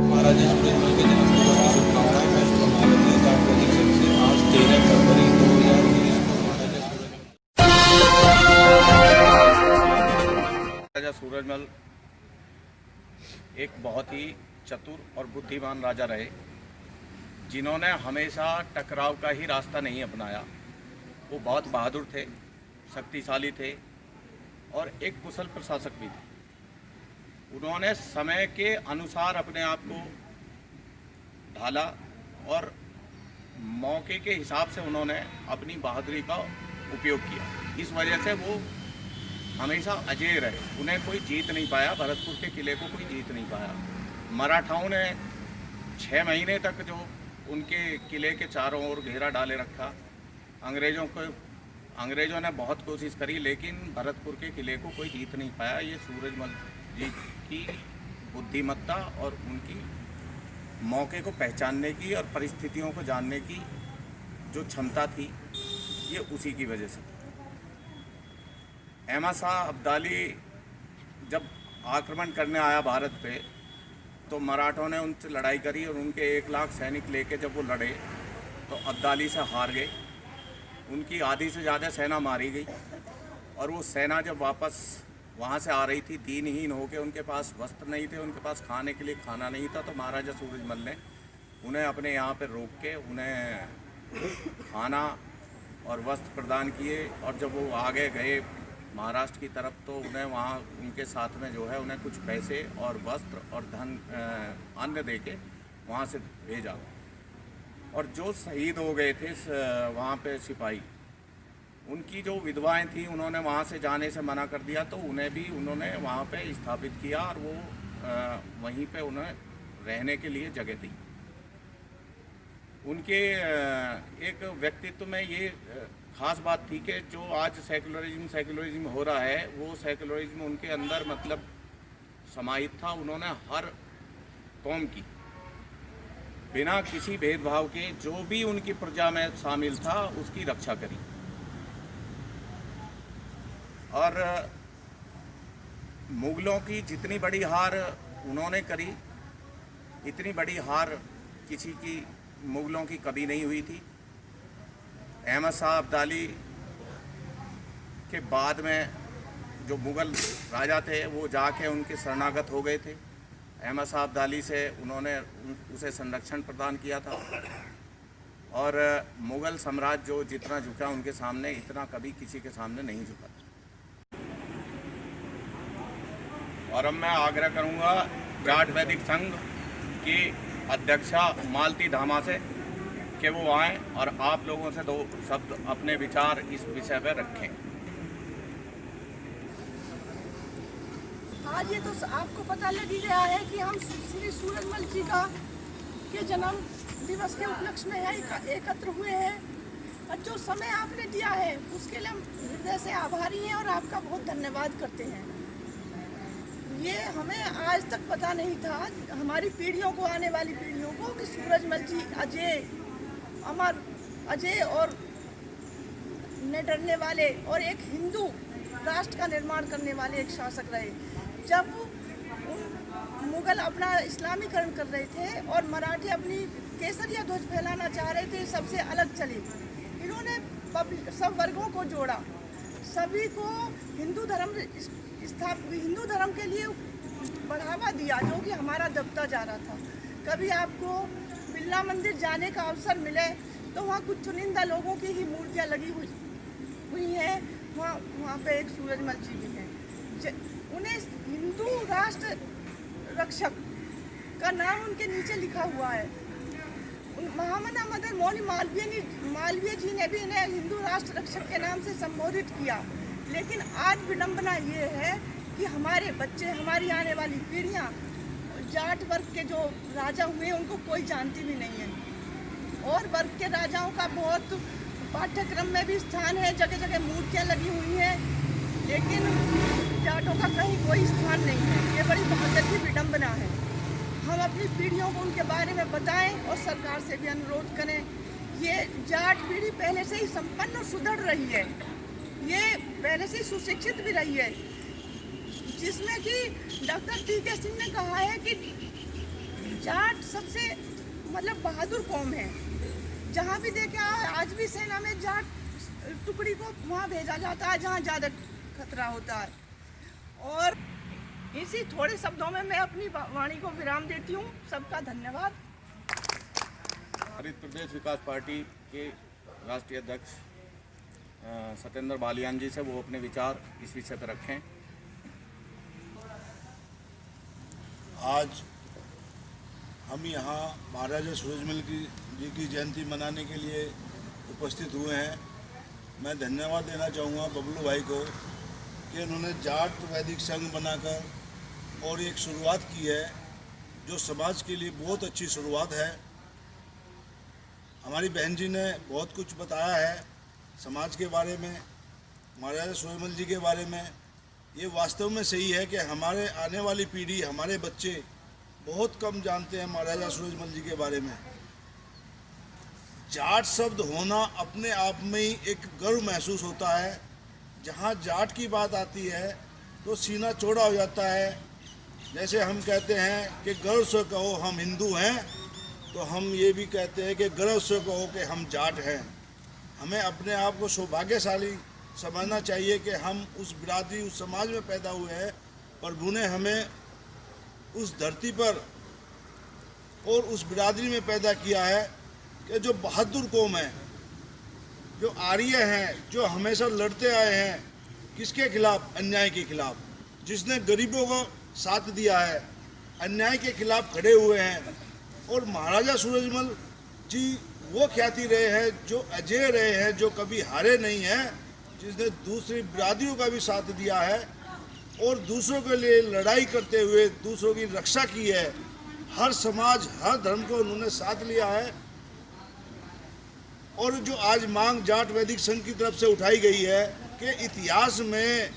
महाराजा सूरजमल के जन्म दिवस की शुभकामनाएं। मैं शुभम आनंद जाटवादी संघ से आज 13 फरवरी 2019 को महाराजा सूरजमल एक बहुत ही चतुर और बुद्धिमान राजा रहे, जिन्होंने हमेशा टकराव का ही रास्ता नहीं अपनाया। वो बहुत बहादुर थे, शक्तिशाली थे और एक कुशल प्रशासक भी थे। उन्होंने समय के अनुसार अपने आप को ढाला और मौके के हिसाब से उन्होंने अपनी बहादुरी का उपयोग किया। इस वजह से वो हमेशा अजेय रहे। उन्हें कोई जीत नहीं पाया, भरतपुर के किले को कोई जीत नहीं पाया। मराठाओं ने 6 महीने तक जो उनके किले के चारों ओर घेरा डाले रखा। अंग्रेज़ों ने बहुत कोशिश करी, लेकिन भरतपुर के किले को कोई जीत नहीं पाया। ये सूरजमल जी की बुद्धिमत्ता और उनकी मौके को पहचानने की और परिस्थितियों को जानने की जो क्षमता थी, ये उसी की वजह से। अहमद शाह अब्दाली जब आक्रमण करने आया भारत पे, तो मराठों ने उनसे लड़ाई करी और उनके 1 लाख सैनिक लेके जब वो लड़े तो अब्दाली से हार गए। उनकी आधी से ज़्यादा सेना मारी गई और वो सेना जब वापस वहाँ से आ रही थी, दीनहीन होके, उनके पास वस्त्र नहीं थे, उनके पास खाने के लिए खाना नहीं था, तो महाराजा सूरजमल ने उन्हें अपने यहाँ पर रोक के उन्हें खाना और वस्त्र प्रदान किए। और जब वो आगे गए महाराष्ट्र की तरफ, तो उन्हें वहाँ उनके साथ में जो है उन्हें कुछ पैसे और वस्त्र और धन अन्न दे के वहाँ से भेजा। और जो शहीद हो गए थे वहाँ पे सिपाही, उनकी जो विधवाएं थी उन्होंने वहाँ से जाने से मना कर दिया, तो उन्हें भी उन्होंने वहाँ पे स्थापित किया और वो वहीं पे उन्हें रहने के लिए जगह दी। उनके एक व्यक्तित्व में ये खास बात थी कि जो आज सेकुलरिज्म हो रहा है, वो सेकुलरिज्म उनके अंदर मतलब समाहित था। उन्होंने हर कौम की बिना किसी भेदभाव के जो भी उनकी प्रजा में शामिल था उसकी रक्षा करी। और मुगलों की जितनी बड़ी हार उन्होंने करी, इतनी बड़ी हार किसी की मुगलों की कभी नहीं हुई थी। अहमद शाह अब्दाली के बाद में जो मुग़ल राजा थे वो जाके उनके शरणागत हो गए थे। अहमद शाह अब्दाली से उन्होंने उसे संरक्षण प्रदान किया था और मुग़ल साम्राज्य जो जितना झुका उनके सामने, इतना कभी किसी के सामने नहीं झुका था। और अब मैं आग्रह करूंगा जाट वैदिक संघ की अध्यक्षा मालती धामा से कि वो आएँ और आप लोगों से 2 शब्द अपने विचार इस विषय पर रखें। आज ये तो आपको पता लग ही गया है कि हम श्री सूरजमल जी का के जन्म दिवस के उपलक्ष्य में एकत्र हुए हैं, और जो समय आपने दिया है उसके लिए हम हृदय से आभारी हैं और आपका बहुत धन्यवाद करते हैं। ये हमें आज तक पता नहीं था, हमारी पीढ़ियों को, आने वाली पीढ़ियों को, कि सूरजमल जी अमर, अजय और न डरने वाले और एक हिंदू राष्ट्र का निर्माण करने वाले एक शासक रहे। जब मुगल अपना इस्लामीकरण कर रहे थे और मराठी अपनी केसरिया ध्वज फैलाना चाह रहे थे, सबसे अलग चले, इन्होंने सब वर्गों को जोड़ा, सभी को हिंदू धर्म के लिए बढ़ावा दिया, जो कि हमारा दबता जा रहा था। कभी आपको बिरला मंदिर जाने का अवसर मिले तो वहाँ कुछ चुनिंदा लोगों की ही मूर्तियाँ लगी हुई हैं। वहाँ पे एक सूरजमल जी भी हैं, उन्हें हिंदू राष्ट्र रक्षक का नाम उनके नीचे लिखा हुआ है। महामना मदन मोहन मालवीय जी ने भी इन्हें हिंदू राष्ट्र रक्षक के नाम से संबोधित किया। लेकिन आज विडंबना ये है कि हमारे बच्चे, हमारी आने वाली पीढ़ियाँ जाट वर्ग के जो राजा हुए उनको कोई जानती भी नहीं है, और वर्ग के राजाओं का बहुत पाठ्यक्रम में भी स्थान है, जगह जगह मूर्तियाँ लगी हुई हैं, लेकिन जाटों का कहीं कोई स्थान नहीं है। ये बड़ी बहादुर की विडंबना है। हम अपनी पीढ़ियों को उनके बारे में बताएं और सरकार से भी अनुरोध करें। ये जाट पीढ़ी पहले से ही संपन्न और सुदृढ़ रही है, ये पहले से ही सुशिक्षित भी रही है, जिसमें कि डॉक्टर टी.के. सिंह ने कहा है कि जाट सबसे मतलब बहादुर कौम है। जहाँ भी देखे आज भी सेना में जाट टुकड़ी को वहाँ भेजा जाता है जहाँ ज़्यादा खतरा होता है। और इसी थोड़े शब्दों में मैं अपनी वाणी को विराम देती हूँ। सबका धन्यवाद। हरित प्रदेश विकास पार्टी के राष्ट्रीय अध्यक्ष सत्येंद्र बालियान जी से वो अपने विचार इस विषय पर रखें। आज हम यहाँ महाराजा सूरजमल जी की जयंती मनाने के लिए उपस्थित हुए हैं। मैं धन्यवाद देना चाहूँगा बबलू भाई को कि उन्होंने जाट वैदिक संघ बनाकर और एक शुरुआत की है, जो समाज के लिए बहुत अच्छी शुरुआत है। हमारी बहन जी ने बहुत कुछ बताया है समाज के बारे में, महाराजा सूरजमल जी के बारे में। ये वास्तव में सही है कि हमारे आने वाली पीढ़ी, हमारे बच्चे बहुत कम जानते हैं महाराजा सूरजमल जी के बारे में। जाट शब्द होना अपने आप में ही एक गर्व महसूस होता है। जहाँ जाट की बात आती है तो सीना चौड़ा हो जाता है। जैसे हम कहते हैं कि गर्व से कहो हम हिंदू हैं, तो हम ये भी कहते हैं कि गर्व से कहो कि हम जाट हैं। हमें अपने आप को सौभाग्यशाली समझना चाहिए कि हम उस बिरादरी, उस समाज में पैदा हुए हैं। प्रभु ने हमें उस धरती पर और उस बिरादरी में पैदा किया है कि जो बहादुर कौम है, जो आर्य हैं, जो हमेशा लड़ते आए हैं किसके खिलाफ? अन्याय के खिलाफ। जिसने गरीबों को साथ दिया है, अन्याय के खिलाफ खड़े हुए हैं। और महाराजा सूरजमल जी वो ख्याति रहे हैं जो अजय रहे हैं, जो कभी हारे नहीं हैं, जिसने दूसरी बिरादरियों का भी साथ दिया है और दूसरों के लिए लड़ाई करते हुए दूसरों की रक्षा की है। हर समाज, हर धर्म को उन्होंने साथ लिया है। और जो आज मांग जाट वैदिक संघ की तरफ से उठाई गई है कि इतिहास में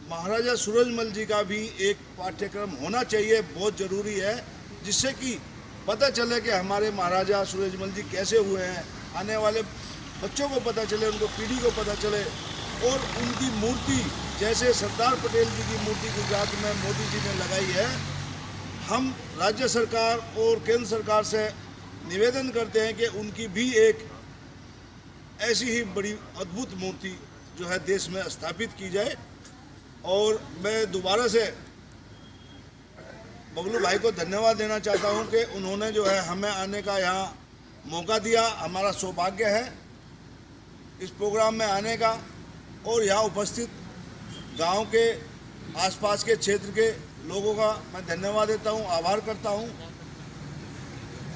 महाराजा सूरजमल जी का भी एक पाठ्यक्रम होना चाहिए, बहुत ज़रूरी है, जिससे कि पता चले कि हमारे महाराजा सूरजमल जी कैसे हुए हैं, आने वाले बच्चों को पता चले, उनको पीढ़ी को पता चले। और उनकी मूर्ति, जैसे सरदार पटेल जी की मूर्ति गुजरात में मोदी जी ने लगाई है, हम राज्य सरकार और केंद्र सरकार से निवेदन करते हैं कि उनकी भी एक ऐसी ही बड़ी अद्भुत मूर्ति जो है देश में स्थापित की जाए। और मैं दोबारा से बबलू भाई को धन्यवाद देना चाहता हूं कि उन्होंने जो है हमें आने का यहाँ मौका दिया। हमारा सौभाग्य है इस प्रोग्राम में आने का। और यहाँ उपस्थित गांव के आसपास के क्षेत्र के लोगों का मैं धन्यवाद देता हूं, आभार करता हूं।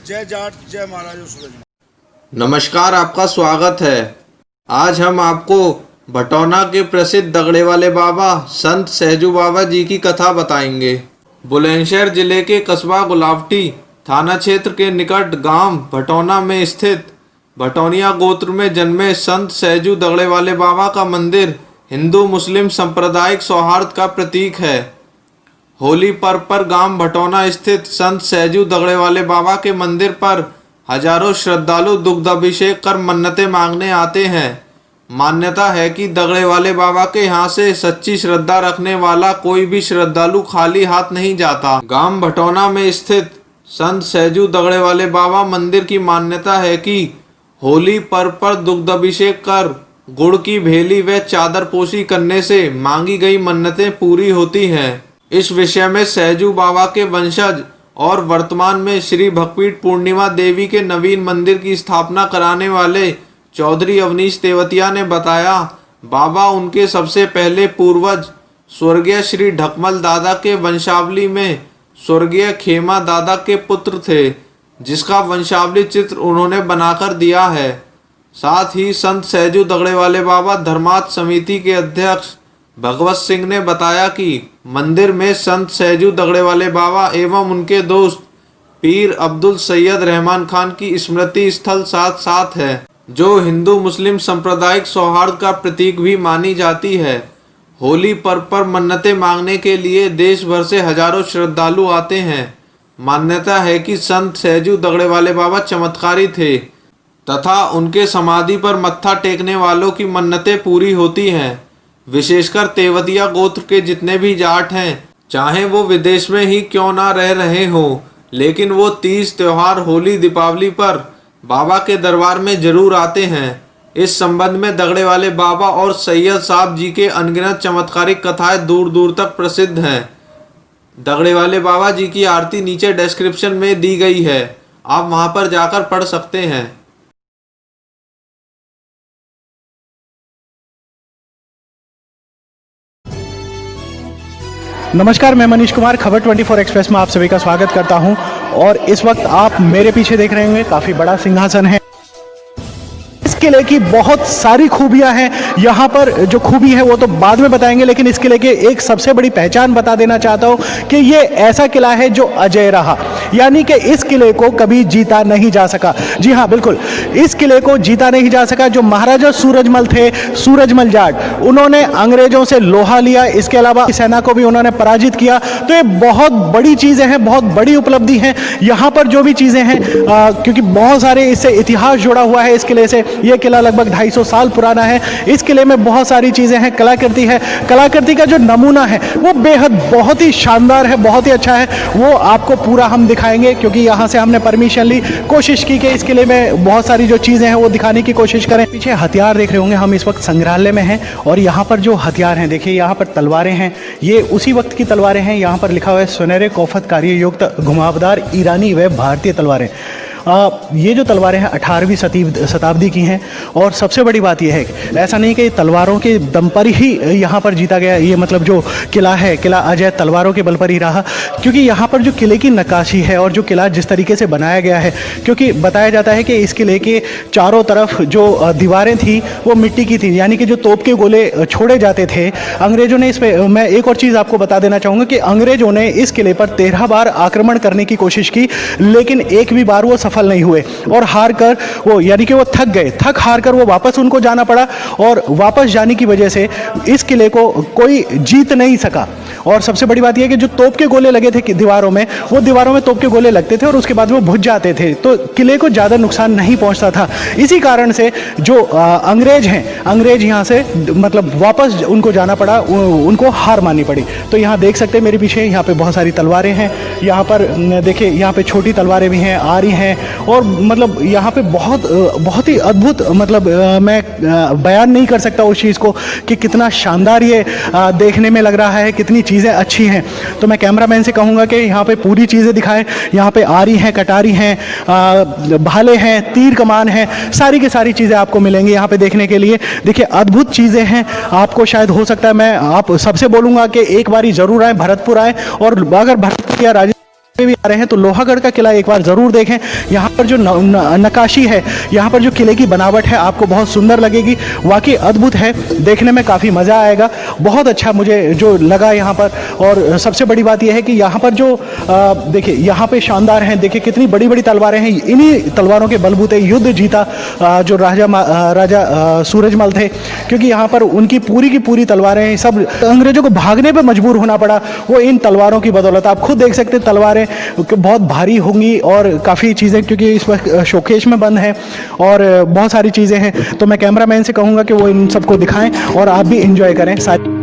जय जाट, जय महाराजा सूरजमल। नमस्कार, आपका स्वागत है। आज हम आपको भटौना के प्रसिद्ध दगड़े वाले बाबा संत सहजू बाबा जी की कथा बताएंगे। बुलंदशहर जिले के कस्बा गुलावटी थाना क्षेत्र के निकट गांव भटौना में स्थित भटौनिया गोत्र में जन्मे संत सहजू दगड़े वाले बाबा का मंदिर हिंदू मुस्लिम सांप्रदायिक सौहार्द का प्रतीक है। होली पर्व पर गांव भटौना स्थित संत सहजू दगड़े वाले बाबा के मंदिर पर हजारों श्रद्धालु दुग्धाभिषेक कर मन्नतें मांगने आते हैं। मान्यता है कि दगड़े वाले बाबा के यहाँ से सच्ची श्रद्धा रखने वाला कोई भी श्रद्धालु खाली हाथ नहीं जाता। गांव भटौना में स्थित संत सहजू दगड़े वाले बाबा मंदिर की मान्यता है कि होली पर्व पर दुग्धाभिषेक कर गुड़ की भेली व चादर पोशी करने से मांगी गई मन्नतें पूरी होती हैं। इस विषय में सहजू बाबा के वंशज और वर्तमान में श्री भक्तपीठ पूर्णिमा देवी के नवीन मंदिर की स्थापना कराने वाले चौधरी अवनीश तेवतिया ने बताया, बाबा उनके सबसे पहले पूर्वज स्वर्गीय श्री ढकमल दादा के वंशावली में स्वर्गीय खेमा दादा के पुत्र थे, जिसका वंशावली चित्र उन्होंने बनाकर दिया है। साथ ही संत सहजू दगड़े वाले बाबा धर्मार्थ समिति के अध्यक्ष भगवत सिंह ने बताया कि मंदिर में संत सहजू दगड़े वाले बाबा एवं उनके दोस्त पीर अब्दुल सैयद रहमान खान की स्मृति स्थल साथ साथ है, जो हिंदू मुस्लिम सांप्रदायिक सौहार्द का प्रतीक भी मानी जाती है। होली पर्व पर मन्नतें मांगने के लिए देश भर से हजारों श्रद्धालु आते हैं। मान्यता है कि संत सहजू दगड़े वाले बाबा चमत्कारी थे तथा उनके समाधि पर मत्था टेकने वालों की मन्नतें पूरी होती हैं। विशेषकर तेवतिया गोत्र के जितने भी जाट हैं, चाहे वो विदेश में ही क्यों ना रह रहे हों, लेकिन वो तीज त्योहार, होली, दीपावली पर बाबा के दरबार में जरूर आते हैं। इस संबंध में दगड़े वाले बाबा और सैयद साहब जी के अनगिनत चमत्कारिक कथाएं दूर दूर तक प्रसिद्ध हैं। दगड़े वाले बाबा जी की आरती नीचे डिस्क्रिप्शन में दी गई है, आप वहां पर जाकर पढ़ सकते हैं। नमस्कार, मैं मनीष कुमार, खबर 24 एक्सप्रेस में आप सभी का स्वागत करता हूं। और इस वक्त आप मेरे पीछे देख रहे होंगे काफी बड़ा सिंहासन है। इस किले की बहुत सारी खूबियां हैं। यहाँ पर जो खूबी है वो तो बाद में बताएंगे, लेकिन इस किले के एक सबसे बड़ी पहचान बता देना चाहता हूँ कि ये ऐसा किला है जो अजय रहा, यानी कि इस किले को कभी जीता नहीं जा सका। जी हाँ, बिल्कुल, इस किले को जीता नहीं जा सका। जो महाराजा सूरजमल थे, सूरजमल जाट, उन्होंने अंग्रेजों से लोहा लिया, इसके अलावा सेना को भी उन्होंने पराजित किया। तो ये बहुत बड़ी चीजें हैं, बहुत बड़ी उपलब्धि है। यहाँ पर जो भी चीजें हैं, क्योंकि बहुत सारे इससे इतिहास जुड़ा हुआ है इस किले से। ये किला लगभग 250 साल पुराना है। इस किले में बहुत सारी चीजें हैं, कलाकृति है। कलाकृति का जो नमूना है वो बेहद बहुत ही शानदार है, बहुत ही अच्छा है। वो आपको पूरा हम दिखाएंगे, क्योंकि यहाँ से हमने परमिशन ली, कोशिश की कि इस किले में बहुत सारी जो चीजें हैं वो दिखाने की कोशिश करें। पीछे हथियार देख रहे होंगे, हम इस वक्त संग्रहालय में हैं और यहाँ पर जो हथियार हैं, देखिए यहाँ पर तलवारें हैं, ये उसी वक्त की तलवारें हैं। यहाँ पर लिखा हुआ है सुनहरे कोफत कार्य युक्त घुमावदार ईरानी व भारतीय तलवारें। ये जो तलवारें हैं 18वीं शताब्दी की हैं। और सबसे बड़ी बात यह है ऐसा नहीं कि तलवारों के दम पर ही यहाँ पर जीता गया, ये मतलब जो किला है, किला अजय तलवारों के बल पर ही रहा, क्योंकि यहाँ पर जो किले की नक्काशी है और जो किला जिस तरीके से बनाया गया है, क्योंकि बताया जाता है कि इस किले के चारों तरफ जो दीवारें थी वो मिट्टी की थी, यानी कि जो तोप के गोले छोड़े जाते थे। अंग्रेजों ने इस पे, मैं एक और चीज़ आपको बता देना चाहूँगा कि अंग्रेजों ने इस किले पर 13 बार आक्रमण करने की कोशिश की, लेकिन एक भी बार वो सफल नहीं हुए और हार कर वो, यानी कि वो थक गए, थक हार कर वो वापस उनको जाना पड़ा और वापस जाने की वजह से इस किले को कोई जीत नहीं सका। और सबसे बड़ी बात यह है कि जो तोप के गोले लगे थे दीवारों में, वो दीवारों में तोप के गोले लगते थे और उसके बाद वो बुझ जाते थे, तो किले को ज़्यादा नुकसान नहीं पहुंचता था। इसी कारण से जो अंग्रेज हैं, अंग्रेज यहाँ से मतलब वापस उनको जाना पड़ा, उनको हार माननी पड़ी। तो यहाँ देख सकते हैं मेरे पीछे, यहाँ पे बहुत सारी तलवारें हैं। यहाँ पर देखिए, यहाँ पे छोटी तलवारें भी हैं, आरी हैं, और मतलब यहाँ पे बहुत ही अद्भुत, मतलब मैं बयान नहीं कर सकता उस चीज़ को कि कितना शानदार ये देखने में लग रहा है, कितनी चीज़ें अच्छी हैं। तो मैं कैमरामैन से कहूँगा कि यहाँ पे पूरी चीज़ें दिखाएं। यहाँ पे आरी हैं, कटारी हैं, भाले हैं, तीर कमान है, सारी की सारी चीज़ें आपको मिलेंगी यहाँ पे देखने के लिए। देखिए, अद्भुत चीज़ें हैं। आपको शायद हो सकता है, मैं आप सबसे बोलूँगा कि एक बारी ज़रूर आएँ, भरतपुर आएँ, और अगर भरतपुर या राजस्थान भी आ रहे हैं तो लोहागढ़ का किला एक बार ज़रूर देखें। यहाँ पर जो नक्काशी है, यहाँ पर जो किले की बनावट है, आपको बहुत सुंदर लगेगी, वाकई अद्भुत है, देखने में काफ़ी मज़ा आएगा। बहुत अच्छा मुझे जो लगा यहाँ पर। और सबसे बड़ी बात यह है कि यहाँ पर जो देखिए, यहाँ पे शानदार हैं, देखिए कितनी बड़ी बड़ी तलवारें हैं। इन्हीं तलवारों के बलबूते युद्ध जीता जो राजा सूरजमल थे, क्योंकि यहाँ पर उनकी पूरी की पूरी तलवारें, सब अंग्रेजों को भागने पर मजबूर होना पड़ा वो इन तलवारों की बदौलत। आप खुद देख सकते हैं तलवारें बहुत भारी होंगी और काफ़ी चीज़ें, क्योंकि इस वक्त शोकेश में बंद है और बहुत सारी चीज़ें हैं। तो मैं कैमरामैन से कहूँगा कि वो इन सबको दिखाएं और आप भी एंजॉय करें सारी।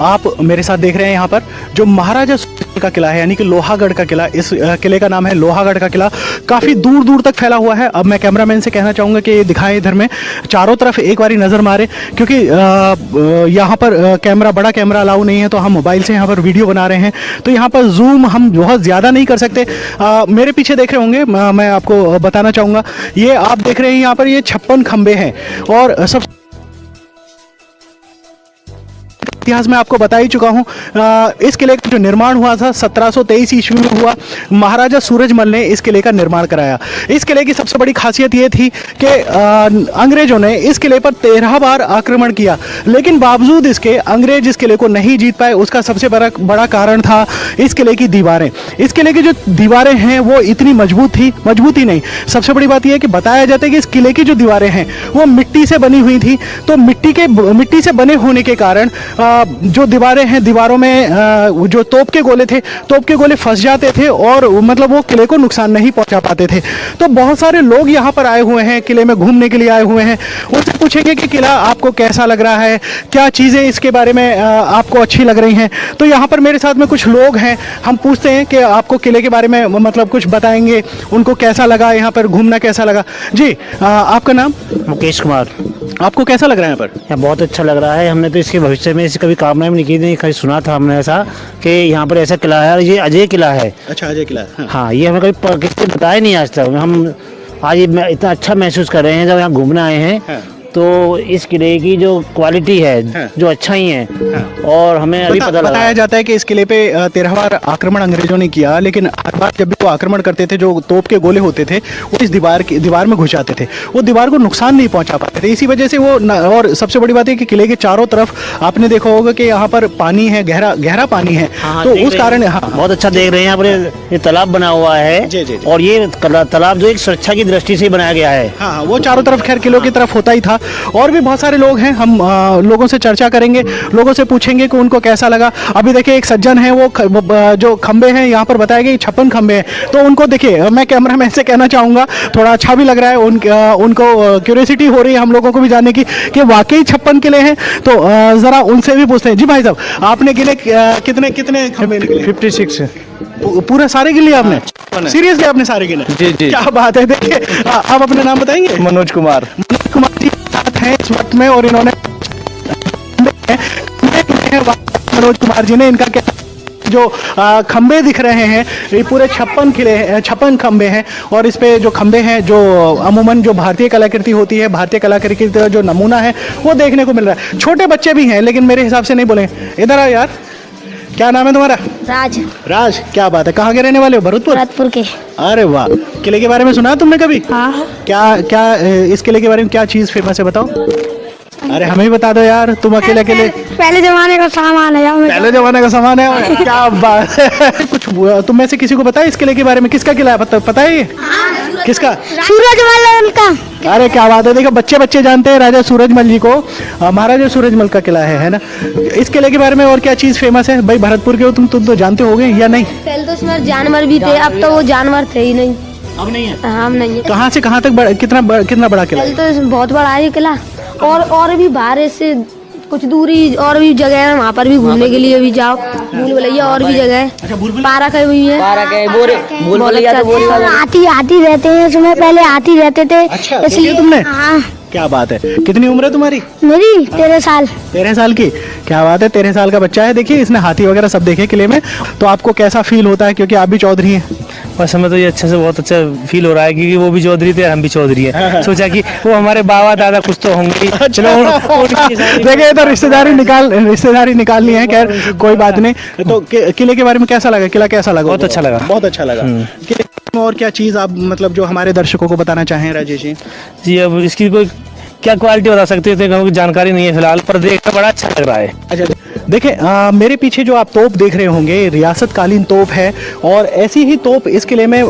आप मेरे साथ देख रहे हैं यहाँ पर जो महाराजा सूरजमल का किला है, यानी कि लोहागढ़ का किला। इस किले का नाम है लोहागढ़ का किला। काफ़ी दूर दूर तक फैला हुआ है। अब मैं कैमरामैन से कहना चाहूँगा कि ये दिखाएं इधर में, चारों तरफ एक बारी नज़र मारे, क्योंकि यहाँ पर कैमरा, बड़ा कैमरा अलाउ नहीं है, तो हम मोबाइल से यहाँ पर वीडियो बना रहे हैं, तो यहाँ पर जूम हम बहुत ज़्यादा नहीं कर सकते। मेरे पीछे देख रहे होंगे, मैं आपको बताना चाहूँगा, ये आप देख रहे हैं यहाँ पर ये 56 खंबे हैं। और सब इतिहास में आपको बता ही चुका हूँ। इस किले का जो निर्माण हुआ था 1723 ईस्वी में हुआ। महाराजा सूरजमल ने इस किले का निर्माण कराया। इस किले की सबसे बड़ी खासियत ये थी कि अंग्रेजों ने इस किले पर 13 बार आक्रमण किया, लेकिन बावजूद इसके अंग्रेज इस किले को नहीं जीत पाए। उसका सबसे बड़ा कारण था इस किले की दीवारें। इस किले की जो दीवारें हैं वो इतनी मजबूती नहीं, सबसे बड़ी बात यह है कि बताया जाता है कि इस किले की जो दीवारें हैं वो मिट्टी से बनी हुई थी। तो मिट्टी से बने होने के कारण जो दीवारें हैं, दीवारों में जो तोप के गोले थे, तोप के गोले फंस जाते थे और मतलब वो किले को नुकसान नहीं पहुंचा पाते थे। तो बहुत सारे लोग यहाँ पर आए हुए हैं, किले में घूमने के लिए आए हुए हैं। उनसे पूछेंगे कि किला आपको कैसा लग रहा है, क्या चीज़ें इसके बारे में आपको अच्छी लग रही हैं। तो यहाँ पर मेरे साथ में कुछ लोग हैं, हम पूछते हैं कि आपको किले के बारे में मतलब कुछ बताएंगे, उनको कैसा लगा, यहाँ पर घूमना कैसा लगा। जी आपका नाम? मुकेश कुमार। आपको कैसा लग रहा है यहाँ पर? यहाँ बहुत अच्छा लग रहा है। हमने तो इसके भविष्य में इसकी कभी कामना भी नहीं की, नहीं कभी सुना था हमने ऐसा कि यहाँ पर ऐसा किला है और ये अजय किला है। अच्छा, अजय किला है। हाँ, ये हमें कभी किसी ने बताया नहीं आज तक। हम आज ये इतना अच्छा महसूस कर रहे हैं जब यहाँ घूमने आए हैं। तो इस किले की जो क्वालिटी है, जो अच्छाई है, और हमें अभी पता लगा बताया जाता है कि इस किले पे 13 बार आक्रमण अंग्रेजों ने किया, लेकिन हर बार जब भी वो आक्रमण करते थे, जो तोप के गोले होते थे वो इस दीवार में घुस जाते थे, वो दीवार को नुकसान नहीं पहुंचा पाते थे। इसी वजह से वो और सबसे बड़ी बात है कि किले के चारों तरफ आपने देखा होगा कि यहाँ पर पानी है, गहरा पानी है। तो उस कारण बहुत अच्छा देख रहे हैं। यहाँ पर ये तालाब बना हुआ है और ये तालाब जो एक सुरक्षा की दृष्टि से बनाया गया है। हाँ, वो चारों तरफ खैर किलों की तरफ होता ही था। और भी बहुत सारे लोग हैं, हम लोगों से चर्चा करेंगे, लोगों से पूछेंगे कि उनको कैसा लगा। अभी देखिए एक सज्जन है, वो जो खंबे हैं यहाँ पर बताए गए 56 खंबे हैं, तो उनको देखिए, मैं कैमरामैन से कहना चाहूँगा, थोड़ा अच्छा भी लग रहा है, उनको क्यूरियोसिटी हो रही है हम लोगों को भी जानने की कि वाकई 56 किले हैं। तो ज़रा उनसे भी पूछते हैं। जी भाई साहब, आपने किले कितने कितने खंबे निकले? 56 पूरा सारे गिले आपने? सीरियसली आपने सारे गिले? जी जी, क्या बात है। देखिए आप अपना नाम बताएंगे? मनोज कुमार। मनोज कुमार जी साथ हैं इस वक्त में, और इन्होंने मनोज कुमार जी ने इनका क्या जो खंबे दिख रहे हैं, ये पूरे 56 खंबे हैं। और इस पे जो खंबे हैं, जो अमूमन जो भारतीय कलाकृति होती है, भारतीय कलाकृति का जो नमूना है वो देखने को मिल रहा है। छोटे बच्चे भी हैं, लेकिन मेरे हिसाब से नहीं बोलेंगे। इधर आओ यार, क्या नाम है तुम्हारा? राज, क्या बात है। कहाँ के रहने वाले हो? भरतपुर के। अरे वाह, किले के बारे में सुना तुमने कभी? हाँ। क्या इस किले के बारे में क्या चीज फेमस है, बताओ। अरे हमें भी बता दो यार, तुम अकेले पहले जमाने का सामान है। पहले जमाने का सामान है, क्या बात है। कुछ तुम में से किसी को पता है इस किले के बारे में? किसका किला है, पता है ये? किसका? सूरजमल का। अरे क्या बात है, देखो बच्चे जानते हैं राजा सूरजमल जी को, महाराजा सूरजमल का किला है ना। इस किले के बारे में और क्या चीज फेमस है? भाई भरतपुर के हो तुम तो जानते होगे या नहीं? पहले तो इसमें जानवर भी थे, अब तो वो जानवर थे ही नहीं। अब नहीं है? हाँ, नहीं है। कहाँ से कहाँ तक कितना बड़ा किला है? पहले तो इसमें बहुत बड़ा है ये किला, और भी बाहर से कुछ दूरी और भी जगह है, वहाँ पर भी घूमने के लिए भी जाओ। भूल भुलैया और भी जगह है, पार्क है भी है। हाथी रहते हैं इसमें, पहले हाथी रहते थे। अच्छा, इसलिए तुमने? हाँ। क्या बात है। कितनी उम्र है तुम्हारी? मेरी 13 साल। 13 साल की, क्या बात है। 13 साल का बच्चा है। देखिए इसने हाथी वगैरह सब देखे किले में। तो आपको कैसा फील होता है, क्योंकि आप भी चौधरी हैं? बस हमें तो ये अच्छे से बहुत अच्छा फील हो रहा है, क्योंकि वो भी चौधरी थे, हम भी चौधरी हैं। सोचा कि वो हमारे बाबा दादा कुछ तो होंगे। चलो देखिए, तो रिश्तेदारी निकालनी है। खैर कोई बात नहीं। तो किले के बारे में कैसा लगा? किला कैसा लगा? बहुत अच्छा लगा। बहुत अच्छा लगा। किले में और क्या चीज आप मतलब जो हमारे दर्शकों को बताना चाहें राजेश जी? जी, अब इसकी कोई क्या क्वालिटी बता सकते हो, जानकारी नहीं है फिलहाल, पर देखकर बड़ा अच्छा लग रहा है। अच्छा, देखिए मेरे पीछे जो आप तोप देख रहे होंगे, रियासत कालीन तोप है। और ऐसी ही तोप इस किले में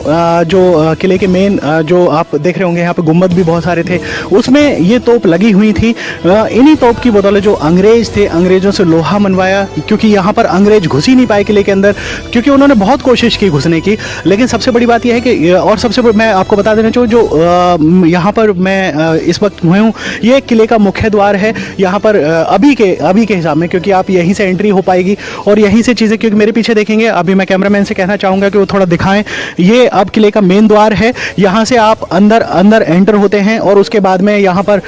जो किले के मेन जो आप देख रहे होंगे, यहाँ पे गुम्बद भी बहुत सारे थे, उसमें ये तोप लगी हुई थी। इन्हीं तोप की बदौलत जो अंग्रेज थे, अंग्रेजों से लोहा मनवाया, क्योंकि यहाँ पर अंग्रेज घुस ही नहीं पाए किले के अंदर, क्योंकि उन्होंने बहुत कोशिश की घुसने की। लेकिन सबसे बड़ी बात यह है कि, और सबसे मैं आपको बता देना चाहूँ, जो यहाँ पर मैं इस वक्त हुए हूँ, ये किले का मुख्य द्वार है। यहाँ पर अभी के हिसाब में, क्योंकि आप यहीं से एंट्री हो पाएगी और यहीं से चीज़ें, क्योंकि मेरे पीछे देखेंगे, अभी मैं कैमरामैन से कहना चाहूँगा कि वो थोड़ा दिखाएं। ये अब किले का मेन द्वार है। यहाँ से आप अंदर एंटर होते हैं और उसके बाद में यहाँ पर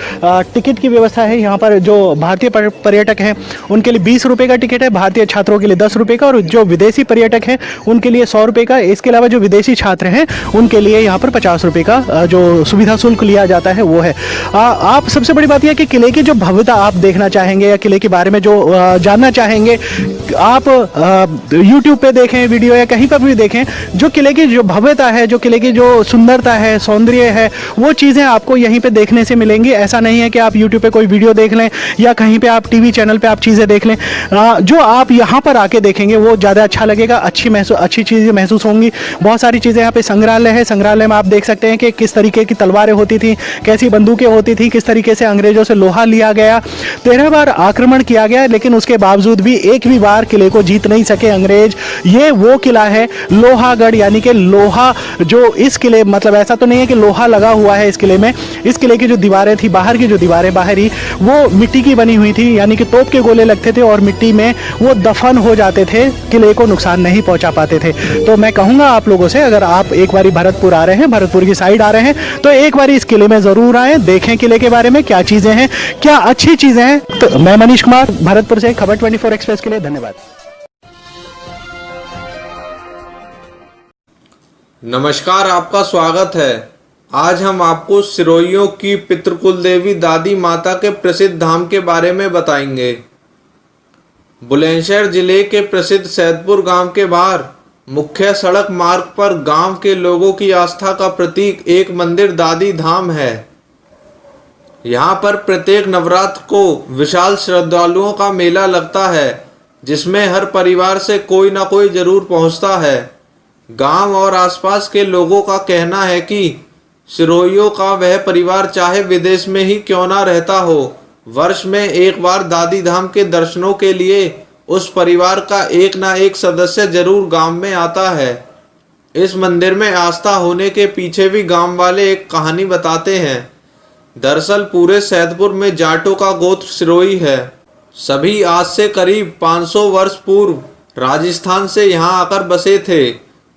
टिकट की व्यवस्था है। यहाँ पर जो भारतीय पर्यटक हैं उनके लिए 20 रुपये का टिकट है, भारतीय छात्रों के लिए 10 रुपये का, और जो विदेशी पर्यटक हैं उनके लिए 100 रुपये का। इसके अलावा जो विदेशी छात्र हैं उनके लिए यहाँ पर 50 रुपये का जो सुविधा शुल्क लिया जाता है वो है। आप सबसे बड़ी बात यह कि किले की जो भव्यता आप देखना चाहेंगे या किले के बारे में जो जानना चाहेंगे, आप YouTube पे देखें वीडियो या कहीं पर भी देखें, जो किले की जो भव्यता है, जो किले की जो सुंदरता है, सौंदर्य है, वो चीज़ें आपको यहीं पे देखने से मिलेंगी। ऐसा नहीं है कि आप YouTube पे कोई वीडियो देख लें या कहीं पे आप टीवी चैनल पे आप चीज़ें देख लें। जो आप यहाँ पर आके देखेंगे वो ज़्यादा अच्छा लगेगा, अच्छी चीज़ें महसूस होंगी। बहुत सारी चीज़ें यहाँ पे संग्रहालय है। संग्रहालय में आप देख सकते हैं कि किस तरीके की तलवारें होती थी, कैसी बंदूकें होती थी, किस तरीके से अंग्रेजों से लोहा लिया गया। 13 बार आक्रमण किया गया, लेकिन उसके बावजूद बावजूद भी एक भी बार किले को जीत नहीं सके अंग्रेज। ये वो किला है लोहागढ़, यानी कि लोहा जो इस किले, मतलब ऐसा तो नहीं है कि लोहा लगा हुआ है इस किले में। इस किले की जो दीवारें थी, बाहर की जो दीवारें बाहरी, वो मिट्टी की बनी हुई थी, यानी कि तोप के गोले लगते थे और मिट्टी में वो दफन हो जाते थे, किले को नुकसान नहीं पहुंचा पाते थे। तो मैं कहूँगा आप लोगों से, अगर आप एक बारी भरतपुर आ रहे हैं, भरतपुर की साइड आ रहे हैं, तो एक बारी इस किले में ज़रूर आएँ, देखें किले के बारे में क्या चीज़ें हैं, क्या अच्छी चीज़ें हैं। तो मैं मनीष कुमार, भरतपुर से खबर 24 एक्सप्रेस के लिए धन्यवाद। नमस्कार, आपका स्वागत है। आज हम आपको सिरोइयों की पितृकुल देवी दादी माता के प्रसिद्ध धाम के बारे में बताएंगे। बुलंदशहर जिले के प्रसिद्ध सैदपुर गांव के बाहर मुख्य सड़क मार्ग पर गांव के लोगों की आस्था का प्रतीक एक मंदिर दादी धाम है। यहाँ पर प्रत्येक नवरात्र को विशाल श्रद्धालुओं का मेला लगता है, जिसमें हर परिवार से कोई ना कोई जरूर पहुँचता है। गांव और आसपास के लोगों का कहना है कि सिरोइयों का वह परिवार चाहे विदेश में ही क्यों ना रहता हो, वर्ष में एक बार दादी धाम के दर्शनों के लिए उस परिवार का एक ना एक सदस्य जरूर गांव में आता है। इस मंदिर में आस्था होने के पीछे भी गांव वाले एक कहानी बताते हैं। दरअसल पूरे सैदपुर में जाटों का गोत्र सिरोई है। सभी आज से करीब 500 वर्ष पूर्व राजस्थान से यहाँ आकर बसे थे।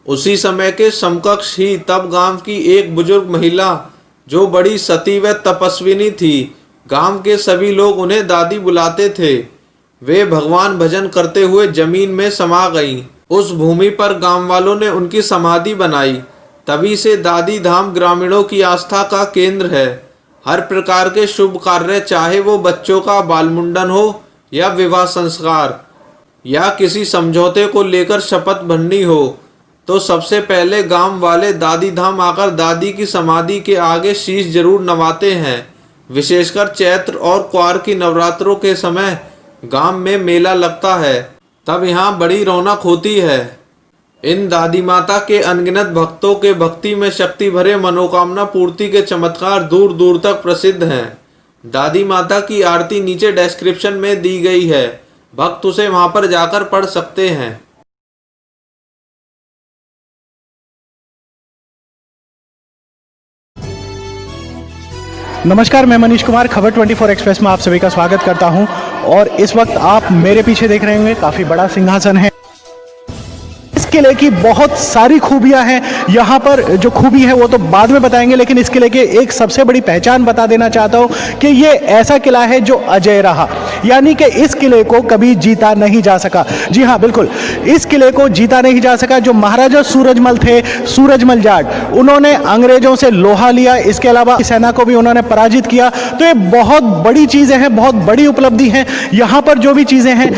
उसी समय के समकक्ष ही तब गांव की एक बुजुर्ग महिला, जो बड़ी सती व तपस्विनी थी, गांव के सभी लोग उन्हें दादी बुलाते थे। वे भगवान भजन करते हुए जमीन में समा गईं। उस भूमि पर गांव वालों ने उनकी समाधि बनाई। तभी से दादी धाम ग्रामीणों की आस्था का केंद्र है। हर प्रकार के शुभ कार्य, चाहे वो बच्चों का बाल मुंडन हो या विवाह संस्कार या किसी समझौते को लेकर शपथ भरनी हो, तो सबसे पहले गांव वाले दादी धाम आकर दादी की समाधि के आगे शीश जरूर नवाते हैं। विशेषकर चैत्र और क्वार की नवरात्रों के समय गांव में मेला लगता है, तब यहाँ बड़ी रौनक होती है। इन दादी माता के अनगिनत भक्तों के भक्ति में शक्ति भरे मनोकामना पूर्ति के चमत्कार दूर दूर तक प्रसिद्ध हैं। दादी माता की आरती नीचे डिस्क्रिप्शन में दी गई है, भक्त उसे वहां पर जाकर पढ़ सकते हैं। नमस्कार, मैं मनीष कुमार, खबर 24 एक्सप्रेस में आप सभी का स्वागत करता हूं। और इस वक्त आप मेरे पीछे देख रहे होंगे, काफ़ी बड़ा सिंहासन है। इस किले की बहुत सारी खूबियां हैं। यहाँ पर जो खूबी है वो तो बाद में बताएंगे, लेकिन इस किले के एक सबसे बड़ी पहचान बता देना चाहता हूँ कि ये ऐसा किला है जो अजय रहा, यानी कि इस किले को कभी जीता नहीं जा सका। जी हाँ, बिल्कुल, इस किले को जीता नहीं जा सका। जो महाराजा सूरजमल थे, सूरजमल जाट, उन्होंने अंग्रेजों से लोहा लिया, इसके अलावा सेना को भी उन्होंने पराजित किया। तो ये बहुत बड़ी चीज़ें हैं, बहुत बड़ी उपलब्धि हैं। यहाँ पर जो भी चीज़ें हैं,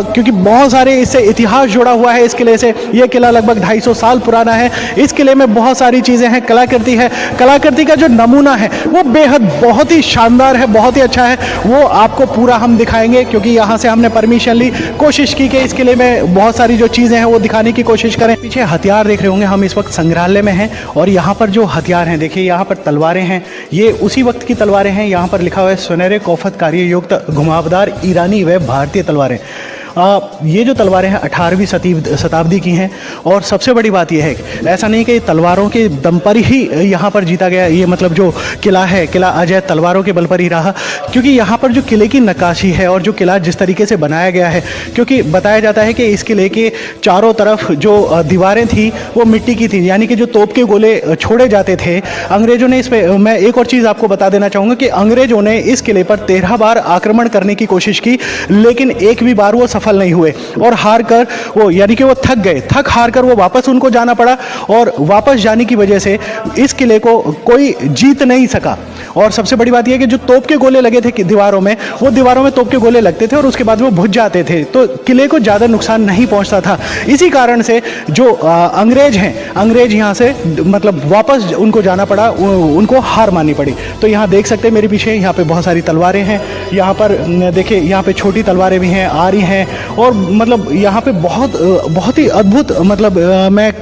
क्योंकि बहुत सारे इससे इतिहास जुड़ा हुआ है इस किले से। ये किला लगभग 250 साल पुराना है। इस किले में बहुत सारी चीज़ें हैं, कलाकृति है। कलाकृति का जो नमूना है वो बेहद बहुत ही शानदार है, बहुत ही अच्छा है। वो आपको पूरा हम दिखाएंगे, क्योंकि यहाँ से हमने परमिशन ली, कोशिश की कि इस किले में बहुत सारी जो चीज़ें हैं वो दिखाने की कोशिश करें। पीछे हथियार देख रहे होंगे, हम इस वक्त संग्रहालय में हैं और यहाँ पर जो हथियार हैं, देखिए यहाँ पर तलवारें हैं, ये उसी वक्त की तलवारें हैं। यहाँ पर लिखा हुआ है सुनहरे कोफत कार्य युक्त घुमावदार ईरानी व भारतीय तलवारें। ये जो तलवारें हैं 18वीं शताब्दी की हैं। और सबसे बड़ी बात यह है कि ऐसा नहीं कि तलवारों के दम पर ही यहाँ पर जीता गया, ये मतलब जो किला है, किला अजय तलवारों के बल पर ही रहा। क्योंकि यहाँ पर जो किले की नक्काशी है और जो किला जिस तरीके से बनाया गया है, क्योंकि बताया जाता है कि इस किले के चारों तरफ जो दीवारें थी वो मिट्टी की थी, यानी कि जो तोप के गोले छोड़े जाते थे अंग्रेजों ने। इस पर मैं एक और चीज़ आपको बता देना चाहूँगा कि अंग्रेजों ने इस किले पर 13 बार आक्रमण करने की कोशिश की, लेकिन एक भी बार वो सफल नहीं हुए और हार कर वो, यानी कि वो थक गए, थक हार कर वो वापस उनको जाना पड़ा। और वापस जाने की वजह से इस किले को कोई जीत नहीं सका। और सबसे बड़ी बात यह कि जो तोप के गोले लगे थे दीवारों में, वो दीवारों में तोप के गोले लगते थे और उसके बाद वो बुझ जाते थे, तो किले को ज़्यादा नुकसान नहीं पहुंचता था। इसी कारण से जो अंग्रेज हैं, अंग्रेज यहाँ से मतलब वापस उनको जाना पड़ा, उनको हार माननी पड़ी। तो यहाँ देख सकते हैं मेरे पीछे, यहाँ पे बहुत सारी तलवारें हैं। यहाँ पर देखिए, यहाँ पे छोटी तलवारें भी हैं, आरी हैं, और मतलब यहाँ पे बहुत ही अद्भुत, मतलब मैं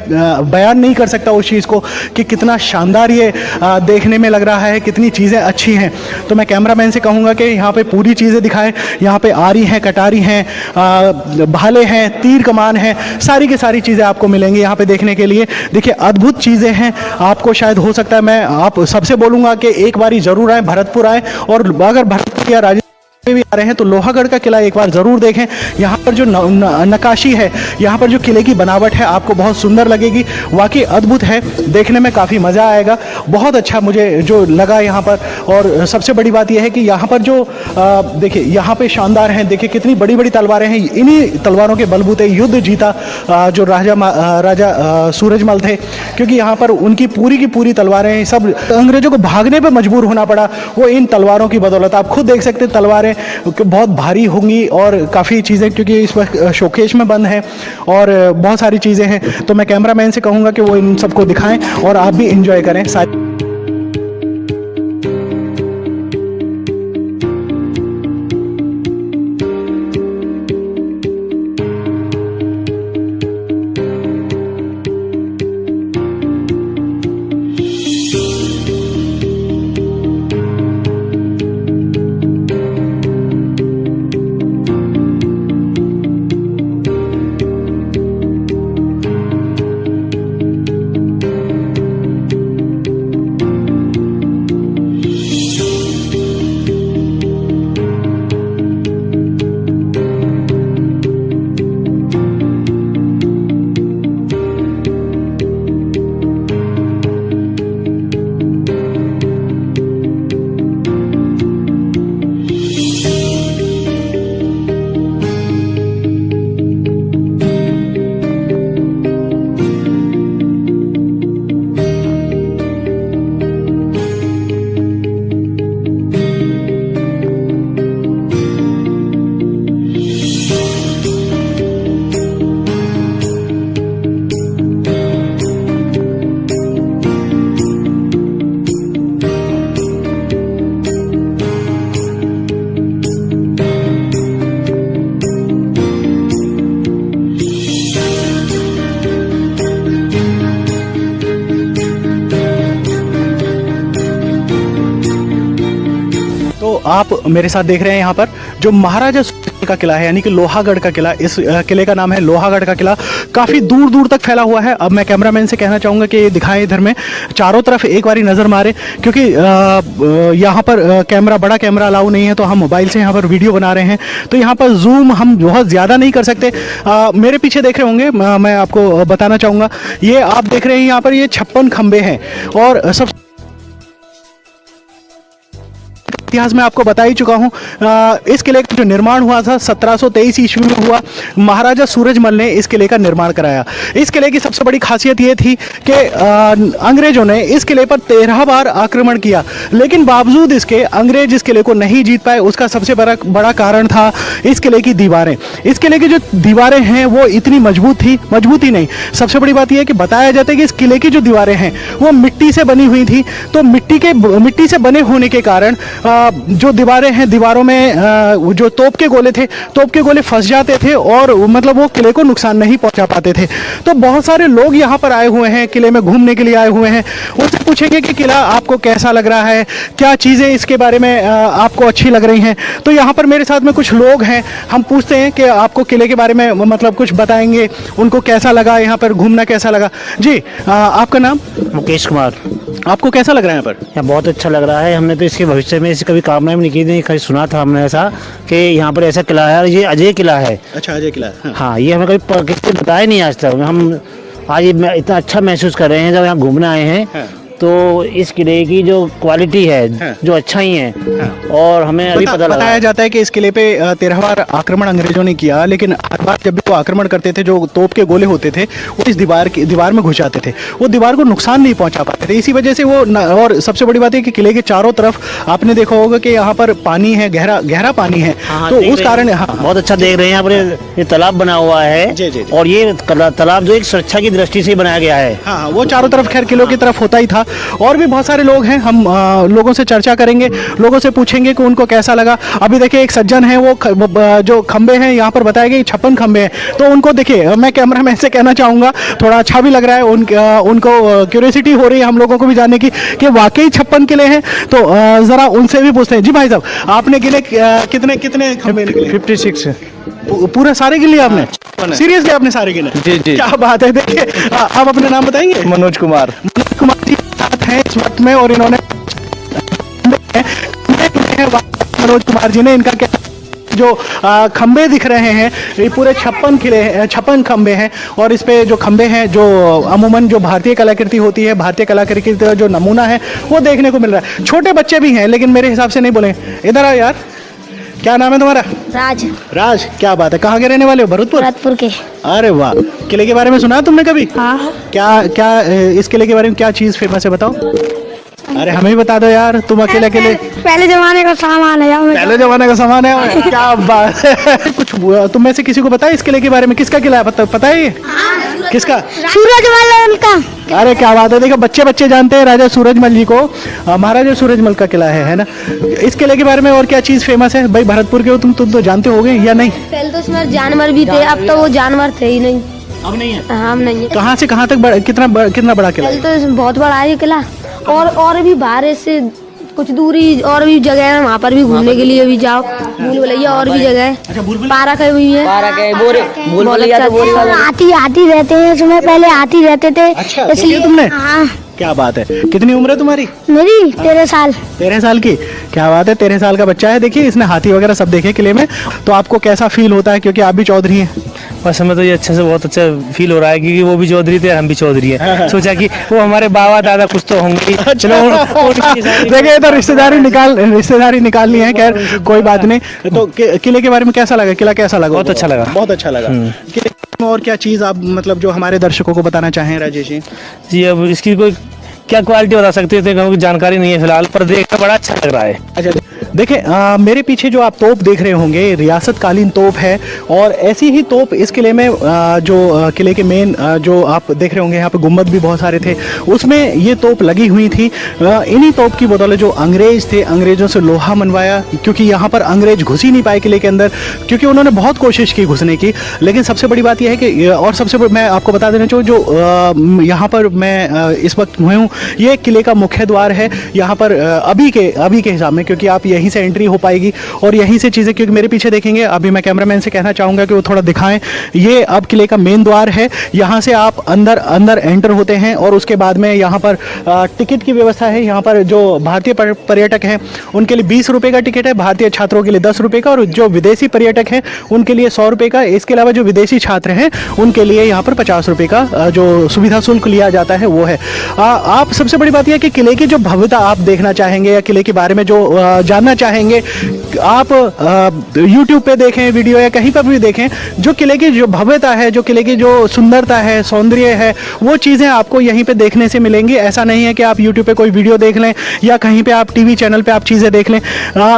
बयान नहीं कर सकता उस चीज़ को कि कितना शानदार ये देखने में लग रहा है, कितनी चीज़ें अच्छी हैं। तो मैं कैमरामैन से कहूँगा कि यहाँ पे पूरी चीज़ें दिखाएं। यहाँ पे आरी हैं, कटारी हैं, भाले हैं, तीर कमान है, सारी की सारी चीज़ें आपको मिलेंगी यहाँ पे देखने के लिए। देखिए अद्भुत चीज़ें हैं। आपको शायद हो सकता है, मैं आप सबसे बोलूँगा कि एक बारी ज़रूर आए, भरतपुर आए, और अगर भरतपुर या राजस्थान भी आ रहे हैं तो लोहागढ़ का किला एक बार ज़रूर देखें। यहाँ पर जो नक्काशी है, यहाँ पर जो किले की बनावट है, आपको बहुत सुंदर लगेगी। वाकई अद्भुत है, देखने में काफ़ी मज़ा आएगा। बहुत अच्छा मुझे जो लगा यहाँ पर। और सबसे बड़ी बात यह है कि यहाँ पर जो देखिए यहाँ पे शानदार हैं, देखिए कितनी बड़ी बड़ी तलवारें हैं। इन्हीं तलवारों के बलबूते युद्ध जीता जो राजा सूरजमल थे, क्योंकि यहाँ पर उनकी पूरी की पूरी तलवारें, सब अंग्रेजों को भागने पर मजबूर होना पड़ा वो इन तलवारों की बदौलत। आप खुद देख सकते हैं तलवारें बहुत भारी होंगी और काफ़ी चीज़ें क्योंकि इस वक्त शोकेश में बंद है और बहुत सारी चीज़ें हैं। तो मैं कैमरामैन से कहूँगा कि वो इन सबको दिखाएं और आप भी इंजॉय करें सारी। आप मेरे साथ देख रहे हैं यहाँ पर जो महाराजा सूरजमल का किला है, यानी कि लोहागढ़ का किला। इस किले का नाम है लोहागढ़ का किला। काफ़ी दूर दूर तक फैला हुआ है। अब मैं कैमरामैन से कहना चाहूँगा कि दिखाएं इधर में चारों तरफ एक बारी नज़र मारे, क्योंकि यहाँ पर बड़ा कैमरा अलाउ नहीं है, तो हम मोबाइल से यहाँ पर वीडियो बना रहे हैं, तो यहाँ पर जूम हम बहुत ज़्यादा नहीं कर सकते। मेरे पीछे देख रहे होंगे, मैं आपको बताना चाहूँगा, ये आप देख रहे हैं यहाँ पर ये 56 खंबे हैं। और सब इतिहास में आपको बता ही चुका हूँ। इस किले का जो निर्माण हुआ था 1723 ईस्वी में हुआ। महाराजा सूरजमल ने इस किले का निर्माण कराया। इस किले की सबसे बड़ी खासियत ये थी कि अंग्रेजों ने इस किले पर 13 बार आक्रमण किया, लेकिन बावजूद इसके अंग्रेज इस किले को नहीं जीत पाए। उसका सबसे बड़ा कारण था इस किले की दीवारें। इस किले की जो दीवारें हैं वो इतनी मजबूती नहीं, सबसे बड़ी बात यह है कि बताया जाता है कि इस किले की जो दीवारें हैं वो मिट्टी से बनी हुई थी। तो मिट्टी से बने होने के कारण जो दीवारें हैं, दीवारों में जो तोप के गोले फंस जाते थे और मतलब वो किले को नुकसान नहीं पहुंचा पाते थे। तो बहुत सारे लोग यहाँ पर आए हुए हैं, किले में घूमने के लिए आए हुए हैं। उनसे पूछेंगे कि किला आपको कैसा लग रहा है, क्या चीज़ें इसके बारे में आपको अच्छी लग रही हैं। तो यहाँ पर मेरे साथ में कुछ लोग हैं, हम पूछते हैं कि आपको किले के बारे में मतलब कुछ बताएंगे, उनको कैसा लगा, यहाँ पर घूमना कैसा लगा। जी, आपका नाम? मुकेश कुमार। आपको कैसा लग रहा है यहाँ पर? यहाँ बहुत अच्छा लग रहा है। हमने तो इसके भविष्य में इसकी कभी कामना भी नहीं की थी, कभी सुना था हमने ऐसा कि यहाँ पर ऐसा किला है और ये अजय किला है। अच्छा, अजय किला है। हाँ, ये हमें कभी किसी ने बताया नहीं आज तक। हम आज इतना अच्छा महसूस कर रहे हैं जब यहाँ घूमने आए हैं। तो इस किले की जो क्वालिटी है, जो अच्छाई है, और हमें अभी पता लगा। बताया जाता है कि इस किले पे 13 बार आक्रमण अंग्रेजों ने किया, लेकिन हर बार जब भी वो आक्रमण करते थे, जो तोप के गोले होते थे वो इस दीवार में घुस जाते थे, वो दीवार को नुकसान नहीं पहुंचा पाते थे। इसी वजह से वो और सबसे बड़ी बात है कि किले के चारों तरफ आपने देखा होगा कि यहाँ पर पानी है, गहरा पानी है। तो उस कारण बहुत अच्छा देख रहे हैं। यहाँ पर ये तालाब बना हुआ है और ये तालाब जो एक सुरक्षा की दृष्टि से बनाया गया है। हाँ, वो चारों तरफ खैर किलों की तरफ होता ही था, और भी बहुत सारे लोग हैं, हम लोगों से चर्चा करेंगे, लोगों से पूछेंगे कि उनको कैसा लगा। अभी देखिए एक सज्जन है, वो जो खंबे हैं यहाँ पर बताए गए 56 खंबे हैं, तो उनको देखिए, मैं कैमरामैन से कहना चाहूँगा थोड़ा अच्छा भी लग रहा है, उनको क्यूरियोसिटी हो रही है हम लोगों को भी जानने की कि वाकई 56 किले हैं। तो ज़रा उनसे भी पूछते हैं। जी भाई साहब, आपने किले कितने कितने खंबे निकले? 56 है। पूरा सारे गिले आपने? सीरियसली आपने सारे गिले? जी जी। क्या बात है। देखिए आप अपना नाम बताएंगे? मनोज कुमार। मनोज कुमार जी साथ हैं इस वक्त में, और इन्होंने मनोज कुमार जी ने, इनका क्या जो खंबे दिख रहे हैं ये पूरे 56 खंबे हैं, और इस पे जो खंबे हैं जो अमूमन जो भारतीय कलाकृति होती है, भारतीय कलाकृति का जो नमूना है वो देखने को मिल रहा है। छोटे बच्चे भी हैं लेकिन मेरे हिसाब से नहीं बोले। इधर आओ यार, क्या नाम है तुम्हारा? राज। राज, क्या बात है, कहाँ के रहने वाले हो? भरतपुर के। अरे वाह, किले के बारे में सुना तुमने कभी? हाँ। क्या इस किले के बारे में क्या चीज फेमस है बताओ? अरे हमें ही बता दो यार, तुम अकेले पहले जमाने का सामान है। पहले जमाने का सामान है। क्या बात है। कुछ तुम में से किसी को पता है इस किले के बारे में? किसका किला है पता है ये? किसका? सूरजमल का। अरे क्या बात है, देखो बच्चे जानते हैं राजा सूरजमल जी को, महाराजा सूरजमल का किला है ना। इस किले के बारे में और क्या चीज फेमस है भाई? भरतपुर के हो तुम तो जानते होगे या नहीं? पहले तो इसमें जानवर भी थे, अब तो वो जानवर थे ही नहीं। अब नहीं है? हाँ, नहीं है। कहाँ से कहाँ तक कितना बड़ा किला है? पहले तो बहुत बड़ा है ये किला, और भी बाहर से कुछ दूरी और भी जगह है, वहाँ पर भी घूमने के लिए भी जाओ। भूल भुलैया और भी जगह है, पार्क है भी है। हाथी रहते हैं इसमें, पहले हाथी रहते थे। अच्छा, इसलिए तुमने? हाँ। क्या बात है। कितनी उम्र है तुम्हारी? मेरी 13 साल। 13 साल की? क्या बात है, 13 साल का बच्चा है। देखिए इसने हाथी वगैरह सब देखे किले में। तो आपको कैसा फील होता है, क्योंकि आप भी चौधरी हैं? बस हमें तो ये अच्छे से बहुत अच्छा फील हो रहा है, क्योंकि वो भी चौधरी थे, हम भी चौधरी हैं। सोचा कि वो हमारे बाबा दादा कुछ तो होंगे। चलो देखिए इधर रिश्तेदारी निकालनी है। खैर कोई बात नहीं। तो किले के बारे में कैसा लगा? किला कैसा लगा? बहुत अच्छा लगा। बहुत अच्छा लगा। किले में और क्या चीज आप मतलब जो हमारे दर्शकों को बताना चाहें राजेश जी? जी, अब इसकी कोई क्या क्वालिटी बता सकते थे, क्योंकि जानकारी नहीं है फिलहाल, पर देखकर बड़ा अच्छा लग रहा है। अच्छा देखिए, मेरे पीछे जो आप तोप देख रहे होंगे रियासत कालीन तोप है, और ऐसी ही तोप इस किले में जो किले के मेन जो आप देख रहे होंगे यहाँ पे गुम्बद भी बहुत सारे थे, उसमें ये तोप लगी हुई थी। इन्हीं तोप की बदौलत जो अंग्रेज थे, अंग्रेजों से लोहा मनवाया, क्योंकि यहाँ पर अंग्रेज घुस ही नहीं पाए किले के अंदर, क्योंकि उन्होंने बहुत कोशिश की घुसने की। लेकिन सबसे बड़ी बात यह है कि, और सबसे मैं आपको बता देना चाहूँ, जो यहाँ पर मैं इस वक्त हुए हूँ, ये किले का मुख्य द्वार है। यहाँ पर अभी के हिसाब में, क्योंकि आप यहीं से एंट्री हो पाएगी और यहीं से चीज़ें, क्योंकि मेरे पीछे देखेंगे, अभी मैं कैमरामैन से कहना चाहूँगा कि वो थोड़ा दिखाएं। ये अब किले का मेन द्वार है, यहाँ से आप अंदर एंटर होते हैं, और उसके बाद में यहाँ पर टिकट की व्यवस्था है। यहाँ पर जो भारतीय पर्यटक हैं उनके लिए 20 रुपये का टिकट है, भारतीय छात्रों के लिए 10 रुपये का, और जो विदेशी पर्यटक हैं उनके लिए 100 रुपये का। इसके अलावा जो विदेशी छात्र हैं उनके लिए यहाँ पर 50 रुपये का जो सुविधा शुल्क लिया जाता है वो है। आप सबसे बड़ी बात यह है कि किले की जो भव्यता आप देखना चाहेंगे या किले के बारे में जो जानना चाहेंगे, आप YouTube पे देखें वीडियो या कहीं पर भी देखें, जो किले की जो भव्यता है, जो किले की जो सुंदरता है, सौंदर्य है, वो चीज़ें आपको यहीं पे देखने से मिलेंगी। ऐसा नहीं है कि आप YouTube पे कोई वीडियो देख लें या कहीं पे आप टीवी चैनल पे आप चीज़ें देख लें।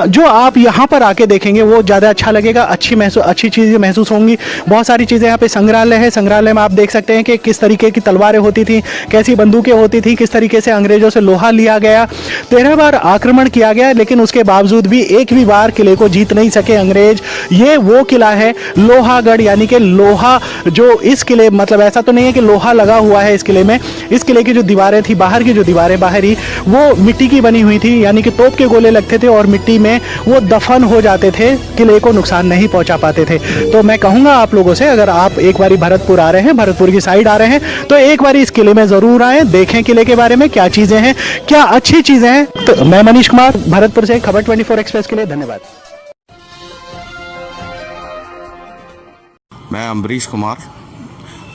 जो आप यहाँ पर आके देखेंगे वो ज़्यादा अच्छा लगेगा, अच्छी चीज़ें महसूस होंगी। बहुत सारी चीज़ें यहाँ पे संग्रहालय है, संग्रहालय में आप देख सकते हैं कि किस तरीके की तलवारें होती थी, कैसी बंदूकें होती थी, किस तरीके से अंग्रेजों से लोहा लिया गया। 13 बार आक्रमण किया गया, लेकिन उसके बावजूद भी एक भी बार किले को जीत नहीं सके अंग्रेज। ये वो किला है लोहागढ़, यानी कि लोहा जो इस किले, मतलब ऐसा तो नहीं है कि लोहा लगा हुआ है इस किले में। इस किले की जो दीवारें थी, बाहर की जो दीवारें बाहरी, वो मिट्टी की बनी हुई थी, यानी कि तोप के गोले लगते थे और मिट्टी में वो दफन हो जाते थे, किले को नुकसान नहीं पहुंचा पाते थे। तो मैं कहूंगा आप लोगों से, अगर आप एक बारी भरतपुर आ रहे हैं, भरतपुर की साइड आ रहे हैं, तो एक बारी इस किले में जरूर आए, देखें किले के बारे में क्या चीजें हैं, क्या अच्छी चीजें हैं। तो मैं मनीष कुमार भरतपुर से, खबर 24 एक्सप्रेस के लिए धन्यवाद। मैं अम्बरीश कुमार,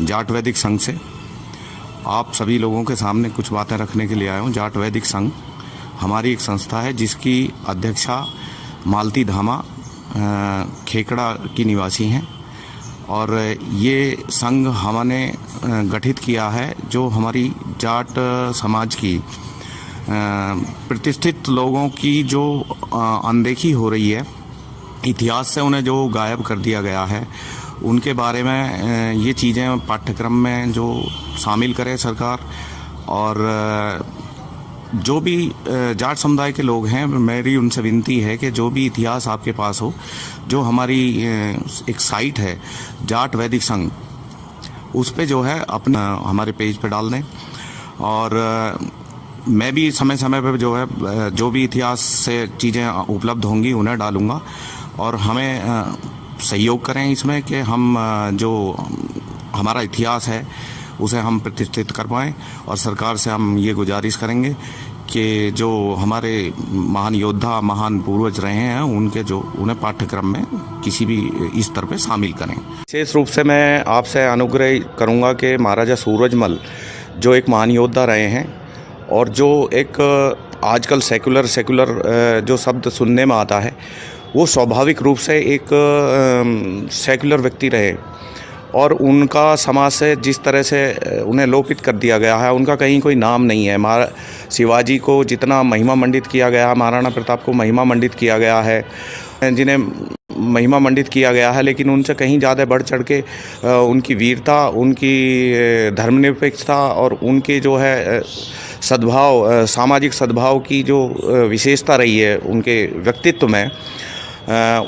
जाट वैदिक संघ से आप सभी लोगों के सामने कुछ बातें रखने के लिए आया हूँ। जाट वैदिक संघ हमारी एक संस्था है जिसकी अध्यक्षा मालती धामा खेकड़ा की निवासी हैं, और ये संघ हमने गठित किया है जो हमारी जाट समाज की प्रतिष्ठित लोगों की जो अनदेखी हो रही है, इतिहास से उन्हें जो गायब कर दिया गया है, उनके बारे में ये चीज़ें पाठ्यक्रम में जो शामिल करे सरकार, और जो भी जाट समुदाय के लोग हैं, मेरी उनसे विनती है कि जो भी इतिहास आपके पास हो, जो हमारी एक साइट है जाट वैदिक संघ, उस पे जो है अपना हमारे पेज पे डाल दें। और मैं भी समय समय पर जो है जो भी इतिहास से चीज़ें उपलब्ध होंगी उन्हें डालूंगा, और हमें सहयोग करें इसमें कि हम जो हमारा इतिहास है उसे हम प्रतिष्ठित कर पाएँ। और सरकार से हम ये गुजारिश करेंगे कि जो हमारे महान योद्धा, महान पूर्वज रहे हैं, उन्हें पाठ्यक्रम में किसी भी स्तर पे शामिल करें। विशेष रूप से मैं आपसे अनुग्रह करूंगा कि महाराजा सूरजमल जो एक महान योद्धा रहे हैं, और जो एक आजकल सेकुलर जो शब्द सुनने में आता है, वो स्वाभाविक रूप से एक सेकुलर व्यक्ति रहे, और उनका समाज से जिस तरह से उन्हें लोपित कर दिया गया है, उनका कहीं कोई नाम नहीं है। शिवाजी को जितना महिमा मंडित किया गया, महाराणा प्रताप को महिमा मंडित किया गया है, जिन्हें महिमा मंडित किया गया है, लेकिन उनसे कहीं ज़्यादा बढ़ चढ़ के उनकी वीरता, उनकी धर्मनिरपेक्षता और उनके जो है सद्भाव, सामाजिक सद्भाव की जो विशेषता रही है उनके व्यक्तित्व में,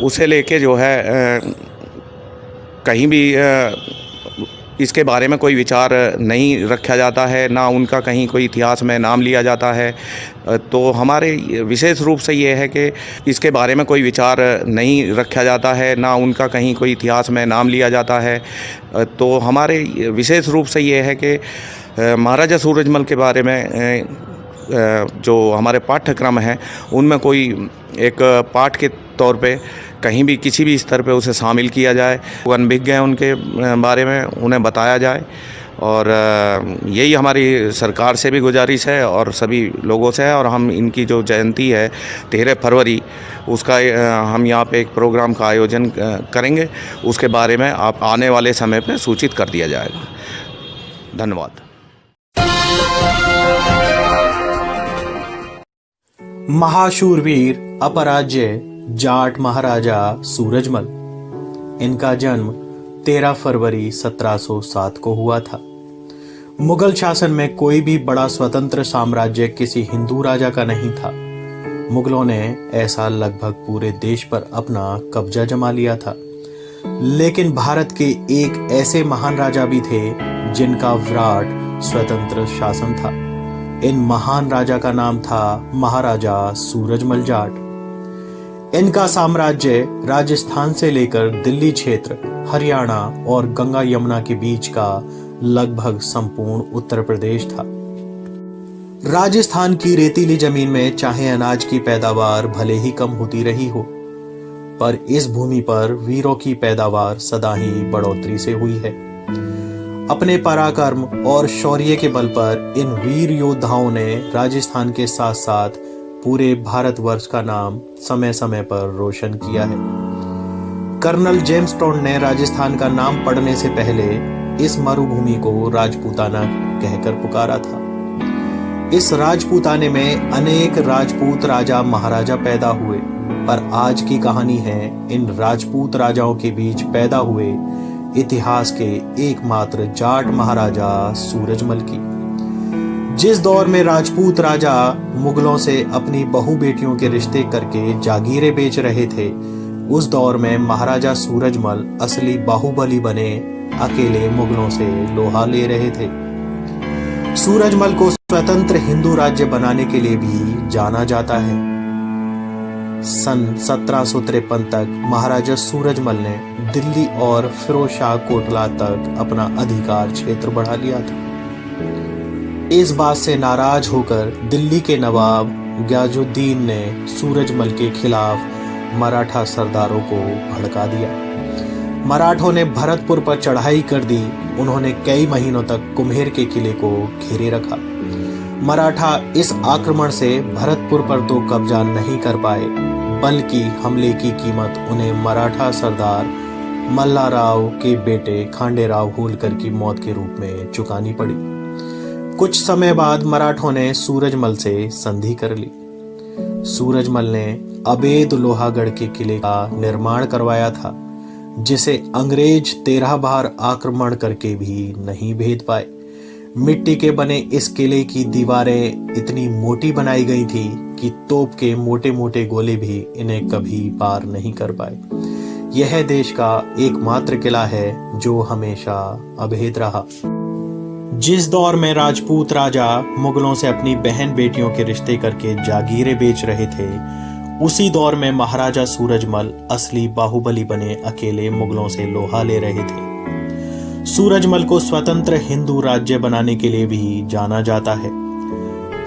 उसे लेके जो है कहीं भी इसके बारे में कोई विचार नहीं रखा जाता है, ना उनका कहीं कोई इतिहास में नाम लिया जाता है। तो हमारे विशेष रूप से ये है कि इसके बारे में कोई विचार नहीं रखा जाता है, ना उनका कहीं कोई इतिहास में नाम लिया जाता है। तो हमारे विशेष रूप से ये है कि महाराजा सूरजमल के बारे में जो हमारे पाठ्यक्रम हैं उनमें कोई एक पाठ के तौर पे कहीं भी किसी भी स्तर पे उसे शामिल किया जाए, वो अनभिज्ञ हैं उनके बारे में उन्हें बताया जाए। और यही हमारी सरकार से भी गुजारिश है और सभी लोगों से है। और हम इनकी जो जयंती है 13 फरवरी, उसका हम यहाँ पे एक प्रोग्राम का आयोजन करेंगे, उसके बारे में आप आने वाले समय पे सूचित कर दिया जाएगा। धन्यवाद। महाशूरवीर अपराज्य जाट महाराजा सूरजमल, इनका जन्म 13 फरवरी 1707 को हुआ था। मुगल शासन में कोई भी बड़ा स्वतंत्र साम्राज्य किसी हिंदू राजा का नहीं था। मुगलों ने ऐसा लगभग पूरे देश पर अपना कब्जा जमा लिया था, लेकिन भारत के एक ऐसे महान राजा भी थे जिनका विराट स्वतंत्र शासन था। इन महान राजा का नाम था महाराजा सूरजमल जाट। इनका साम्राज्य राजस्थान से लेकर दिल्ली क्षेत्र, हरियाणा और गंगा यमुना के बीच का लगभग संपूर्ण उत्तर प्रदेश था। राजस्थान की रेतीली जमीन में चाहे अनाज की पैदावार भले ही कम होती रही हो, पर इस भूमि पर वीरों की पैदावार सदा ही बढ़ोतरी से हुई है। अपने पराक्रम और शौर्य के बल पर इन वीर योद्धाओं ने राजस्थान के साथ साथ पूरे भारतवर्ष का नाम समय समय पर रोशन किया है। कर्नल जेम्स टोन ने राजस्थान का नाम पढ़ने से पहले इस मरुभूमि को राजपूताना कहकर पुकारा था। इस राजपूताने में अनेक राजपूत राजा महाराजा पैदा हुए, पर आज की कहानी है इन राजपूत राजाओं के बीच पैदा हुए इतिहास के एकमात्र जाट महाराजा सूरजमल की। जिस दौर में राजपूत राजा मुगलों से अपनी बहु बेटियों के रिश्ते करके जागीरें बेच रहे थे, उस दौर में महाराजा सूरजमल असली बाहुबली बने अकेले मुगलों से लोहा ले रहे थे। सूरजमल को स्वतंत्र हिंदू राज्य बनाने के लिए भी जाना जाता है। सन 1753 तक महाराजा सूरजमल ने दिल्ली और फिरोजशाह कोटला तक अपना अधिकार क्षेत्र बढ़ा लिया था। इस बात से नाराज होकर दिल्ली के नवाब गयाजुद्दीन ने सूरजमल के खिलाफ मराठा सरदारों को भड़का दिया। मराठों ने भरतपुर पर चढ़ाई कर दी। उन्होंने कई महीनों तक कुम्हेर के किले को घेरे रखा। मराठा इस आक्रमण से भरतपुर पर तो कब्जा नहीं कर पाए, बल्कि हमले की कीमत उन्हें मराठा सरदार मल्लाराव के बेटे खांडेराव होलकर की मौत के रूप में चुकानी पड़ी। कुछ समय बाद मराठों ने सूरजमल से संधि कर ली। सूरजमल ने अबेद लोहागढ़ के किले का निर्माण करवाया था, जिसे अंग्रेज 13 बार आक्रमण करके भी नहीं भेद पाए। मिट्टी के बने इस किले की दीवारें इतनी मोटी बनाई गई थी कि तोप के मोटे मोटे गोले भी इन्हें कभी पार नहीं कर पाए। यह देश का एकमात्र किला है जो हमेशा अभेद रहा। जिस दौर में राजपूत राजा मुगलों से अपनी बहन बेटियों के रिश्ते करके जागीरें बेच रहे थे, उसी दौर में महाराजा सूरजमल असली बाहुबली बने अकेले मुगलों से लोहा ले रहे थे। सूरजमल को स्वतंत्र हिंदू राज्य बनाने के लिए भी जाना जाता है।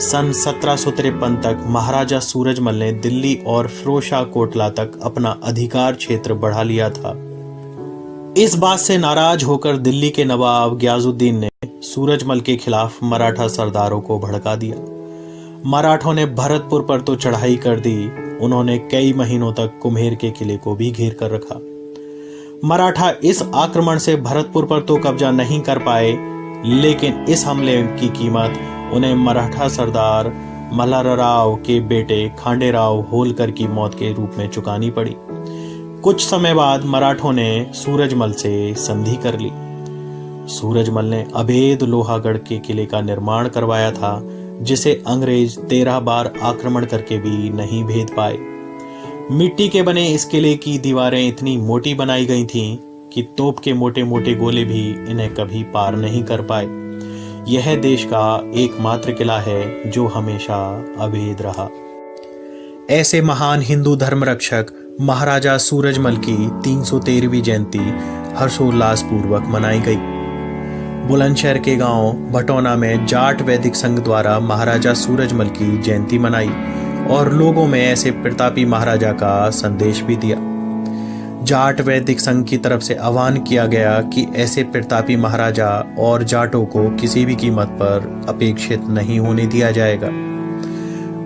सन 1753 तक महाराजा सूरजमल ने दिल्ली और फिरोजशाह कोटला तक अपना अधिकार क्षेत्र बढ़ा लिया था। इस बात से नाराज होकर दिल्ली के नवाब गयाजुद्दीन ने सूरजमल के खिलाफ मराठा सरदारों को भड़का दिया। मराठों ने भरतपुर पर तो चढ़ाई कर दी, उन्होंने कई महीनों तक कुम्हेर के किले को भी घेर कर रखा। मराठा इस आक्रमण से भरतपुर पर तो कब्जा नहीं कर पाए, लेकिन इस हमले की कीमत उन्हें मराठा सरदार मल्हारराव के बेटे खांडेराव होलकर की मौत के रूप में चुकानी पड़ी। कुछ समय बाद मराठों ने सूरजमल से संधि कर ली। सूरजमल ने अभेद लोहागढ़ के किले का निर्माण करवाया था, जिसे अंग्रेज 13 बार आक्रमण करके भी नहीं भेद पाए। मिट्टी के बने इस किले की दीवारें इतनी मोटी बनाई गई थीं कि तोप के मोटे मोटे गोले भी इन्हें कभी पार नहीं कर पाए। यह देश का एकमात्र किला है जो हमेशा अभेद रहा। ऐसे महान हिंदू धर्म रक्षक महाराजा सूरजमल की 313वीं जयंती हर्षोल्लास पूर्वक मनाई गई। बुलंदशहर के गांव भटौना में जाट वैदिक संघ द्वारा महाराजा सूरजमल की जयंती मनाई और लोगों में ऐसे प्रतापी महाराजा का संदेश भी दिया। जाट वैदिक संघ की तरफ से आह्वान किया गया कि ऐसे प्रतापी महाराजा और जाटों को किसी भी कीमत पर अपेक्षित नहीं होने दिया जाएगा।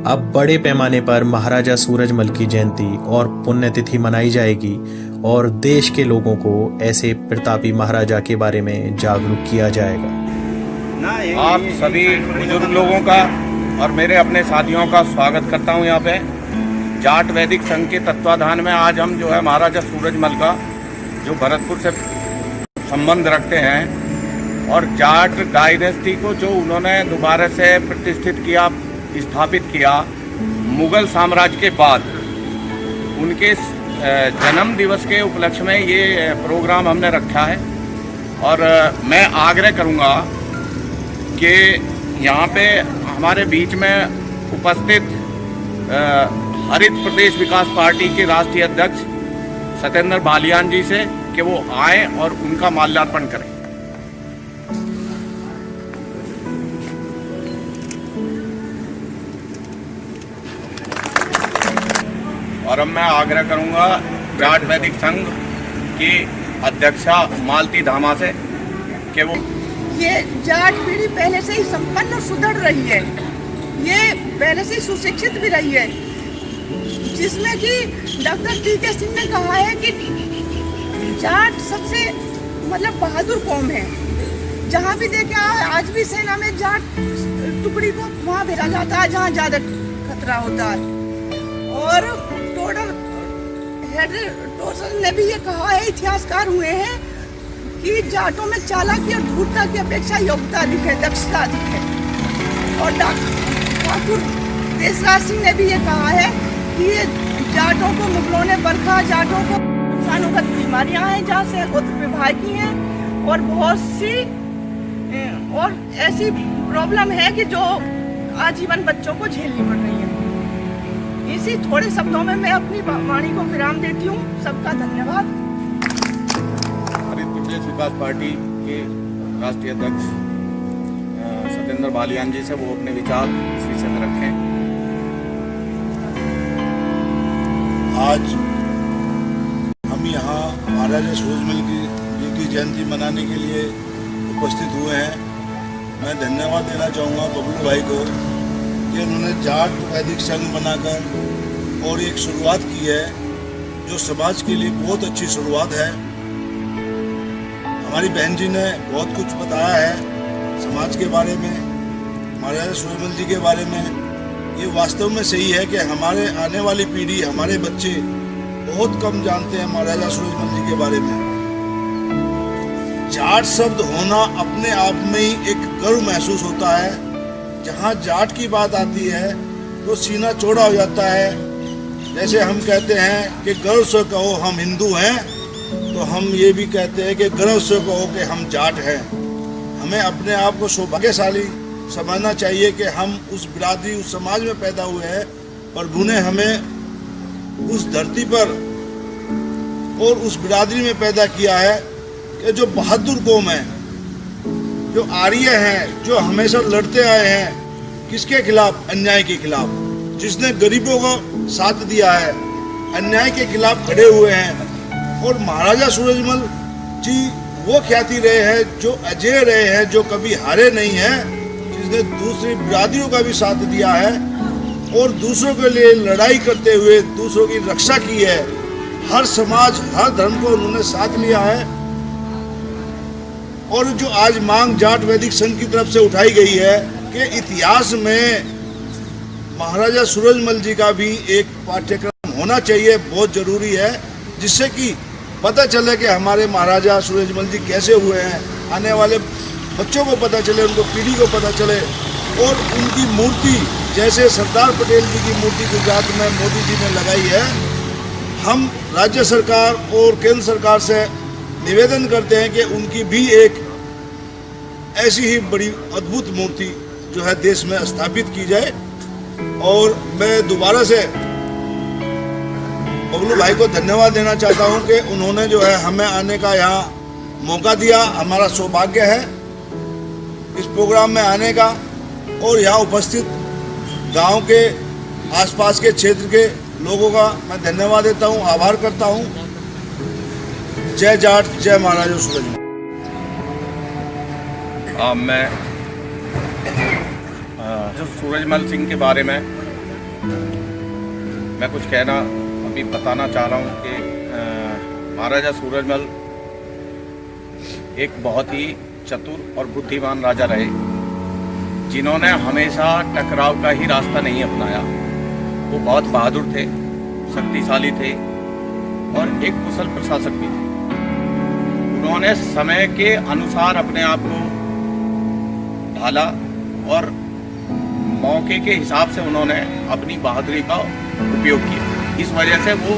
अब बड़े पैमाने पर महाराजा सूरजमल की जयंती और पुण्यतिथि मनाई जाएगी और देश के लोगों को ऐसे प्रतापी महाराजा के बारे में जागरूक किया जाएगा। आप सभी बुजुर्ग लोगों का और मेरे अपने साथियों का स्वागत करता हूं। यहाँ पे जाट वैदिक संघ के तत्वाधान में आज हम जो है महाराजा सूरजमल का जो भरतपुर से संबंध रखते हैं और जाट डायनेस्टी को जो उन्होंने दोबारा से प्रतिष्ठित किया, स्थापित किया मुगल साम्राज्य के बाद, उनके जन्म दिवस के उपलक्ष्य में ये प्रोग्राम हमने रखा है। और मैं आग्रह करूँगा कि यहाँ पे हमारे बीच में उपस्थित हरित प्रदेश विकास पार्टी के राष्ट्रीय अध्यक्ष सत्येंद्र बालियान जी से कि वो आए और उनका माल्यार्पण करें। और अब मैं आग्रह करूंगा जाट वैदिक संघ की अध्यक्षा मालती धामा से कि वो ये जाट पीढ़ी पहले से ही संपन्न और सुदृढ़ रही है, ये पहले से ही सुशिक्षित भी रही है, जिसमें कि डॉक्टर टी.के. सिंह ने कहा है कि जाट सबसे मतलब बहादुर कौम है। जहाँ भी देखे आज भी सेना में जाट टुकड़ी को वहाँ भेजा जाता है जहाँ ज़्यादा खतरा होता है। और टोडर हेडर ने भी ये कहा है, इतिहासकार हुए हैं, कि जाटों में चालाकी और धूर्तता की अपेक्षा योग्यता अधिक है, दक्षता अधिक है। और ठाकुर देशराज सिंह ने भी ये कहा है कि ये जाटों को मुगलों ने बरखा, जाटों को नुकसानुगत बीमारियां हैं जहाँ से गोत्र विभागी हैं और बहुत सी और ऐसी प्रॉब्लम है कि जो आजीवन बच्चों को झेलनी पड़ रही है। इसी थोड़े शब्दों में मैं अपनी वाणी को विराम देती हूँ। सबका धन्यवाद। हरित प्रदेश विकास पार्टी के राष्ट्रीय अध्यक्ष सत्येंद्र बालियान जी से वो अपने विचार इस विषय में रखें। आज हम यहाँ महाराजा सूरजमल जी की जयंती मनाने के लिए उपस्थित हुए हैं। मैं धन्यवाद देना चाहूँगा बबलू भाई को कि उन्होंने जाट वैदिक संघ बनाकर और एक शुरुआत की है जो समाज के लिए बहुत अच्छी शुरुआत है। हमारी बहन जी ने बहुत कुछ बताया है समाज के बारे में, महाराजा सूरजमल जी के बारे में। ये वास्तव में सही है कि हमारे आने वाली पीढ़ी, हमारे बच्चे बहुत कम जानते हैं महाराजा सूरजमल जी के बारे में। जाट शब्द होना अपने आप में ही एक गर्व महसूस होता है। जहाँ जाट की बात आती है तो सीना चौड़ा हो जाता है। जैसे हम कहते हैं कि गर्व से कहो हम हिंदू हैं, तो हम ये भी कहते हैं कि गर्व से कहो कि हम जाट हैं। हमें अपने आप को सौभाग्यशाली समझना चाहिए कि हम उस बिरादरी, उस समाज में पैदा हुए हैं। प्रभु ने हमें उस धरती पर और उस बिरादरी में पैदा किया है कि जो बहादुर कौम है, जो आर्य हैं, जो हमेशा लड़ते आए हैं किसके खिलाफ? अन्याय के खिलाफ। जिसने गरीबों को साथ दिया है, अन्याय के खिलाफ खड़े हुए हैं। और महाराजा सूरजमल जी वो ख्याति रहे हैं जो अजय रहे हैं, जो कभी हारे नहीं हैं, जिसने दूसरी बिरादरियों का भी साथ दिया है और दूसरों के लिए लड़ाई करते हुए दूसरों की रक्षा की है। हर समाज, हर धर्म को उन्होंने साथ लिया है। और जो आज मांग जाट वैदिक संघ की तरफ से उठाई गई है कि इतिहास में महाराजा सूरजमल जी का भी एक पाठ्यक्रम होना चाहिए, बहुत जरूरी है, जिससे कि पता चले कि हमारे महाराजा सूरजमल जी कैसे हुए हैं। आने वाले बच्चों को पता चले, उनको पीढ़ी को पता चले। और उनकी मूर्ति, जैसे सरदार पटेल जी की मूर्ति गुजरात में मोदी जी ने लगाई है, हम राज्य सरकार और केंद्र सरकार से निवेदन करते हैं कि उनकी भी एक ऐसी ही बड़ी अद्भुत मूर्ति जो है देश में स्थापित की जाए। और मैं दोबारा से बबलू भाई को धन्यवाद देना चाहता हूं कि उन्होंने जो है हमें आने का यहाँ मौका दिया। हमारा सौभाग्य है इस प्रोग्राम में आने का। और यहाँ उपस्थित गांव के आसपास के क्षेत्र के लोगों का मैं धन्यवाद देता हूं, आभार करता हूं। जय जाट, जय महाराजा सूरजमल। मैं जो सूरजमल सिंह के बारे में मैं कुछ कहना अभी बताना चाह रहा हूँ कि महाराजा सूरजमल एक बहुत ही चतुर और बुद्धिमान राजा रहे, जिन्होंने हमेशा टकराव का ही रास्ता नहीं अपनाया। वो बहुत बहादुर थे, शक्तिशाली थे और एक कुशल प्रशासक भी थे। उन्होंने समय के अनुसार अपने आप को ढाला और मौके के हिसाब से उन्होंने अपनी बहादुरी का उपयोग किया। इस वजह से वो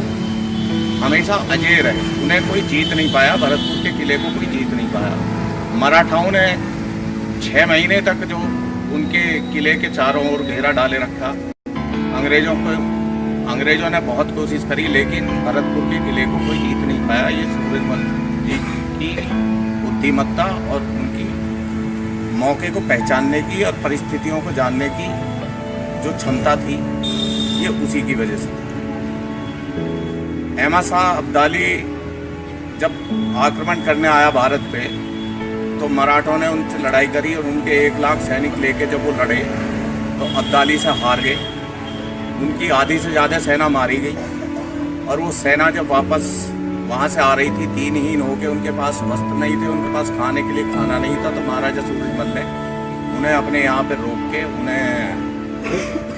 हमेशा अजेय रहे। उन्हें कोई जीत नहीं पाया, भरतपुर के किले को कोई जीत नहीं पाया। मराठाओं ने 6 महीने तक जो उनके किले के चारों ओर घेरा डाले रखा। अंग्रेजों ने बहुत कोशिश करी, लेकिन भरतपुर के किले को कोई जीत नहीं पाया। ये सूरजमल जी की बुद्धिमत्ता और उनकी मौके को पहचानने की और परिस्थितियों को जानने की जो क्षमता थी, ये उसी की वजह से। अहमद शाह अब्दाली जब आक्रमण करने आया भारत पे, तो मराठों ने उनसे लड़ाई करी और उनके 1 लाख सैनिक लेके जब वो लड़े तो अब्दाली से हार गए। उनकी आधी से ज़्यादा सेना मारी गई और वो सेना जब वापस वहाँ से आ रही थी, दीनहीन होके, उनके पास वस्त्र नहीं थे, उनके पास खाने के लिए खाना नहीं था, तो महाराजा सूरजमल ने उन्हें अपने यहाँ पे रोक के उन्हें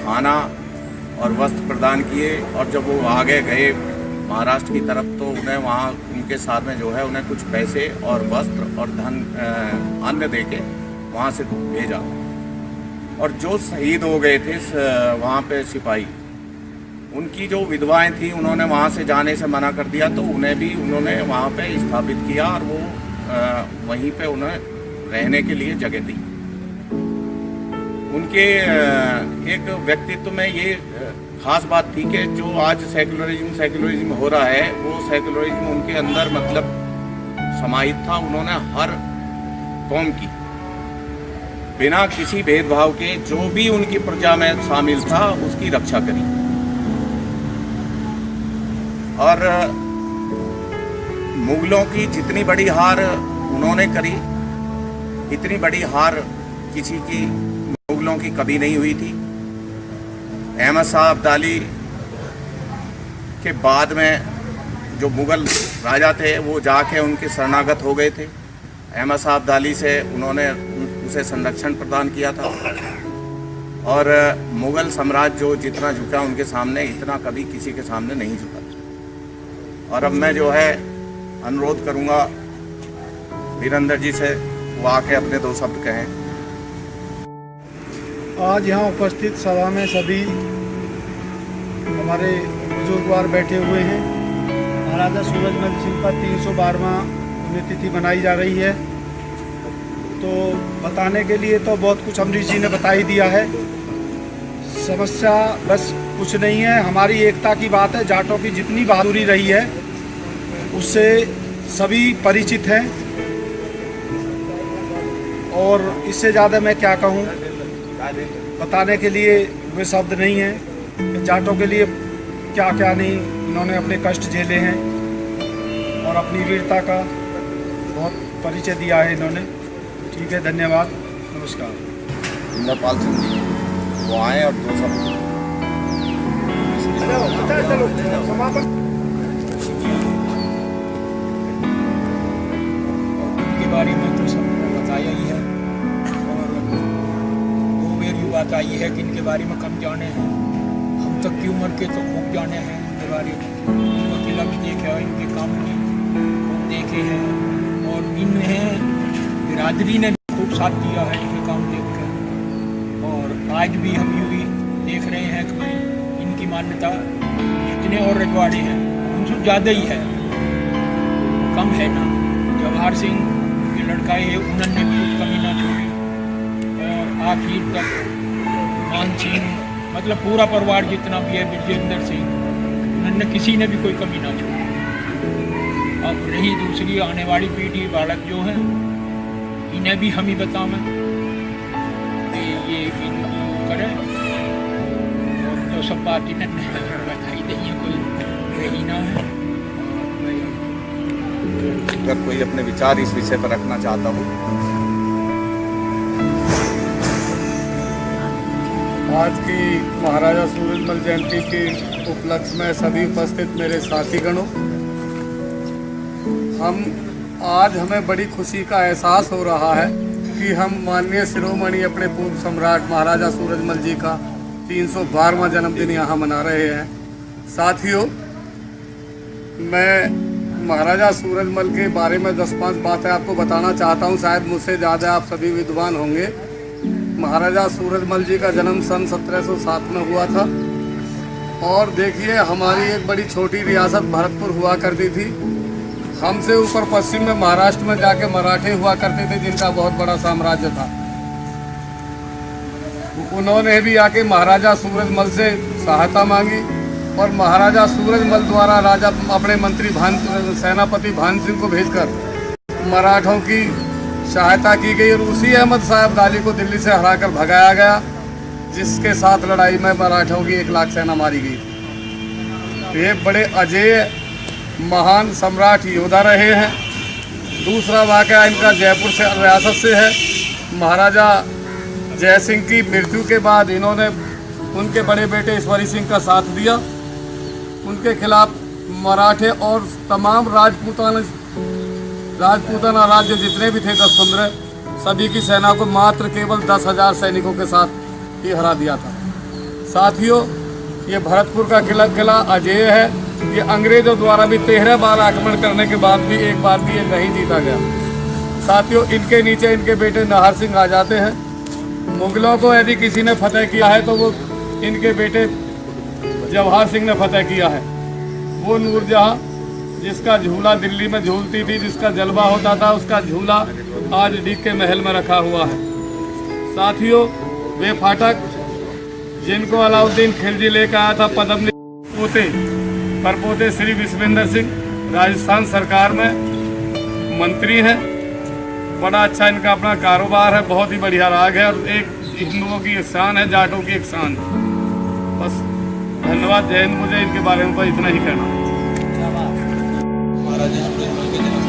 खाना और वस्त्र प्रदान किए। और जब वो आगे गए महाराष्ट्र की तरफ, तो उन्हें वहाँ उनके साथ में जो है उन्हें कुछ पैसे और वस्त्र और धन अन्न दे के वहाँ से भेजा। और जो शहीद हो गए थे वहाँ पे सिपाही, उनकी जो विधवाएं थी, उन्होंने वहाँ से जाने से मना कर दिया, तो उन्हें भी उन्होंने वहाँ पे स्थापित किया और वो वहीं पे उन्हें रहने के लिए जगह दी। उनके एक व्यक्तित्व में ये खास बात थी कि जो आज सेक्युलरिज्म हो रहा है, वो सेक्युलरिज्म उनके अंदर मतलब समाहित था। उन्होंने हर कौम की बिना किसी भेदभाव के जो भी उनकी प्रजा में शामिल था उसकी रक्षा करी। और मुगलों की जितनी बड़ी हार उन्होंने करी, इतनी बड़ी हार किसी की मुगलों की कभी नहीं हुई थी। अहमद शाह अब्दाली के बाद में जो मुगल राजा थे वो जाके उनके शरणागत हो गए थे। अहमद शाह अब्दाली से उन्होंने उसे संरक्षण प्रदान किया था और मुगल साम्राज्य जो जितना झुका उनके सामने, इतना कभी किसी के सामने नहीं झुका। और अब मैं जो है अनुरोध करूंगा वीरेंद्र जी से वो आके अपने 2 शब्द कहें। आज यहाँ उपस्थित सभा में सभी हमारे बुजुर्गवार बैठे हुए हैं। महाराजा सूरजमल सिंह का 312वां पुण्यतिथि मनाई जा रही है। तो बताने के लिए तो बहुत कुछ अमरीश जी ने बता ही दिया है। समस्या बस कुछ नहीं है, हमारी एकता की बात है। जाटों की जितनी बहादुरी रही है उससे सभी परिचित हैं और इससे ज़्यादा मैं क्या कहूँ, बताने के लिए वे शब्द नहीं हैं। जाटों के लिए क्या क्या नहीं इन्होंने अपने कष्ट झेले हैं और अपनी वीरता का बहुत परिचय दिया है इन्होंने। ठीक है, धन्यवाद, नमस्कार। इंद्रपाल सिंह जी वो आए और 2 शब्द। उनके बारे में तो सबको बताया ही है और 2 मेरी बात आई है कि इनके बारे में कम जाने हैं। हम तक की उम्र के तो खूब जाने हैं इनके बारे में। इनको किला भी देखा है, इनके काम भी खूब देखे हैं और इन्हें बिरादरी ने भी खूब साथ दिया है इनके काम देख कर। और आज भी हम यूँ भी देख रहे हैं कि भाई इनकी मान्यता जितने और रजवाड़े हैं उनसे ज़्यादा ही है, कम है ना। जवाहर सिंह के लड़का ये उन्होंने भी कुछ कमी ना छोड़ी और आखिर तक मान सिंह मतलब पूरा परिवार जितना भी है, विजेंद्र सिंह, उन्होंने किसी ने भी कोई कमी ना छोड़ी। अब रही दूसरी आने वाली पीढ़ी बालक जो है इन्हें भी हम ही बतावें कि ये इनको करें और तो सब बात इन्हें बताई देंगे, कोई रही ना है। अगर कोई अपने विचार इस विषय पर रखना चाहता हो। आज की महाराजा सूरजमल जयंती के उपलक्ष्य में सभी उपस्थित मेरे साथीगणों, हमें बड़ी खुशी का एहसास हो रहा है कि हम माननीय शिरोमणि अपने पूर्व सम्राट महाराजा सूरजमल जी का 312वां जन्मदिन यहाँ मना रहे हैं। साथियों, मैं महाराजा सूरजमल के बारे में 10-5 बातें आपको बताना चाहता हूँ। शायद मुझसे ज़्यादा आप सभी विद्वान होंगे। महाराजा सूरजमल जी का जन्म सन 1707 में हुआ था और देखिए हमारी एक बड़ी छोटी रियासत भरतपुर हुआ करती थी। हमसे ऊपर पश्चिम में महाराष्ट्र में जाके मराठे हुआ करते थे जिनका बहुत बड़ा साम्राज्य था। उन्होंने भी आके महाराजा सूरजमल से सहायता मांगी और महाराजा सूरजमल द्वारा राजा अपने मंत्री सेनापति भान सिंह को भेजकर मराठों की सहायता की गई और उसी अहमद साहब गाली को दिल्ली से हराकर भगाया गया, जिसके साथ लड़ाई में मराठों की 1 लाख सेना मारी गई। ये बड़े अजेय महान सम्राट योद्धा रहे हैं। दूसरा वाक़या इनका जयपुर से रियासत से है। महाराजा जय सिंह की मृत्यु के बाद इन्होंने उनके बड़े बेटे ईश्वरी सिंह का साथ दिया। उनके खिलाफ मराठे और तमाम राजपूताना राज्य जितने भी थे 10-15 सभी की सेना को मात्र केवल 10,000 सैनिकों के साथ ही हरा दिया था। साथियों, ये भरतपुर का किला अजेय है। ये अंग्रेजों द्वारा भी 13 बार आक्रमण करने के बाद भी एक बार भी ये नहीं जीता गया। साथियों, इनके नीचे इनके बेटे नाहर सिंह आ जाते हैं। मुगलों को यदि किसी ने फतेह किया है तो वो इनके बेटे जवाहर सिंह ने फतेह किया है। वो नूरजहाँ जिसका झूला दिल्ली में झूलती थी, जिसका जलवा होता था, उसका झूला आज डीग के महल में रखा हुआ है। साथियों, वे फाटक जिनको अलाउद्दीन खिलजी लेकर आया था पद्मनी परपोते श्री विश्वेंद्र सिंह राजस्थान सरकार में मंत्री हैं। बड़ा अच्छा इनका अपना कारोबार है, बहुत ही बढ़िया राग है और एक हिंदुओं की एक शान है, जाटों की एक शान है। बस धन्यवाद, जय हिंद। मुझे इनके बारे में इतना ही कहना है। महाराजा सूरजमल के जन्म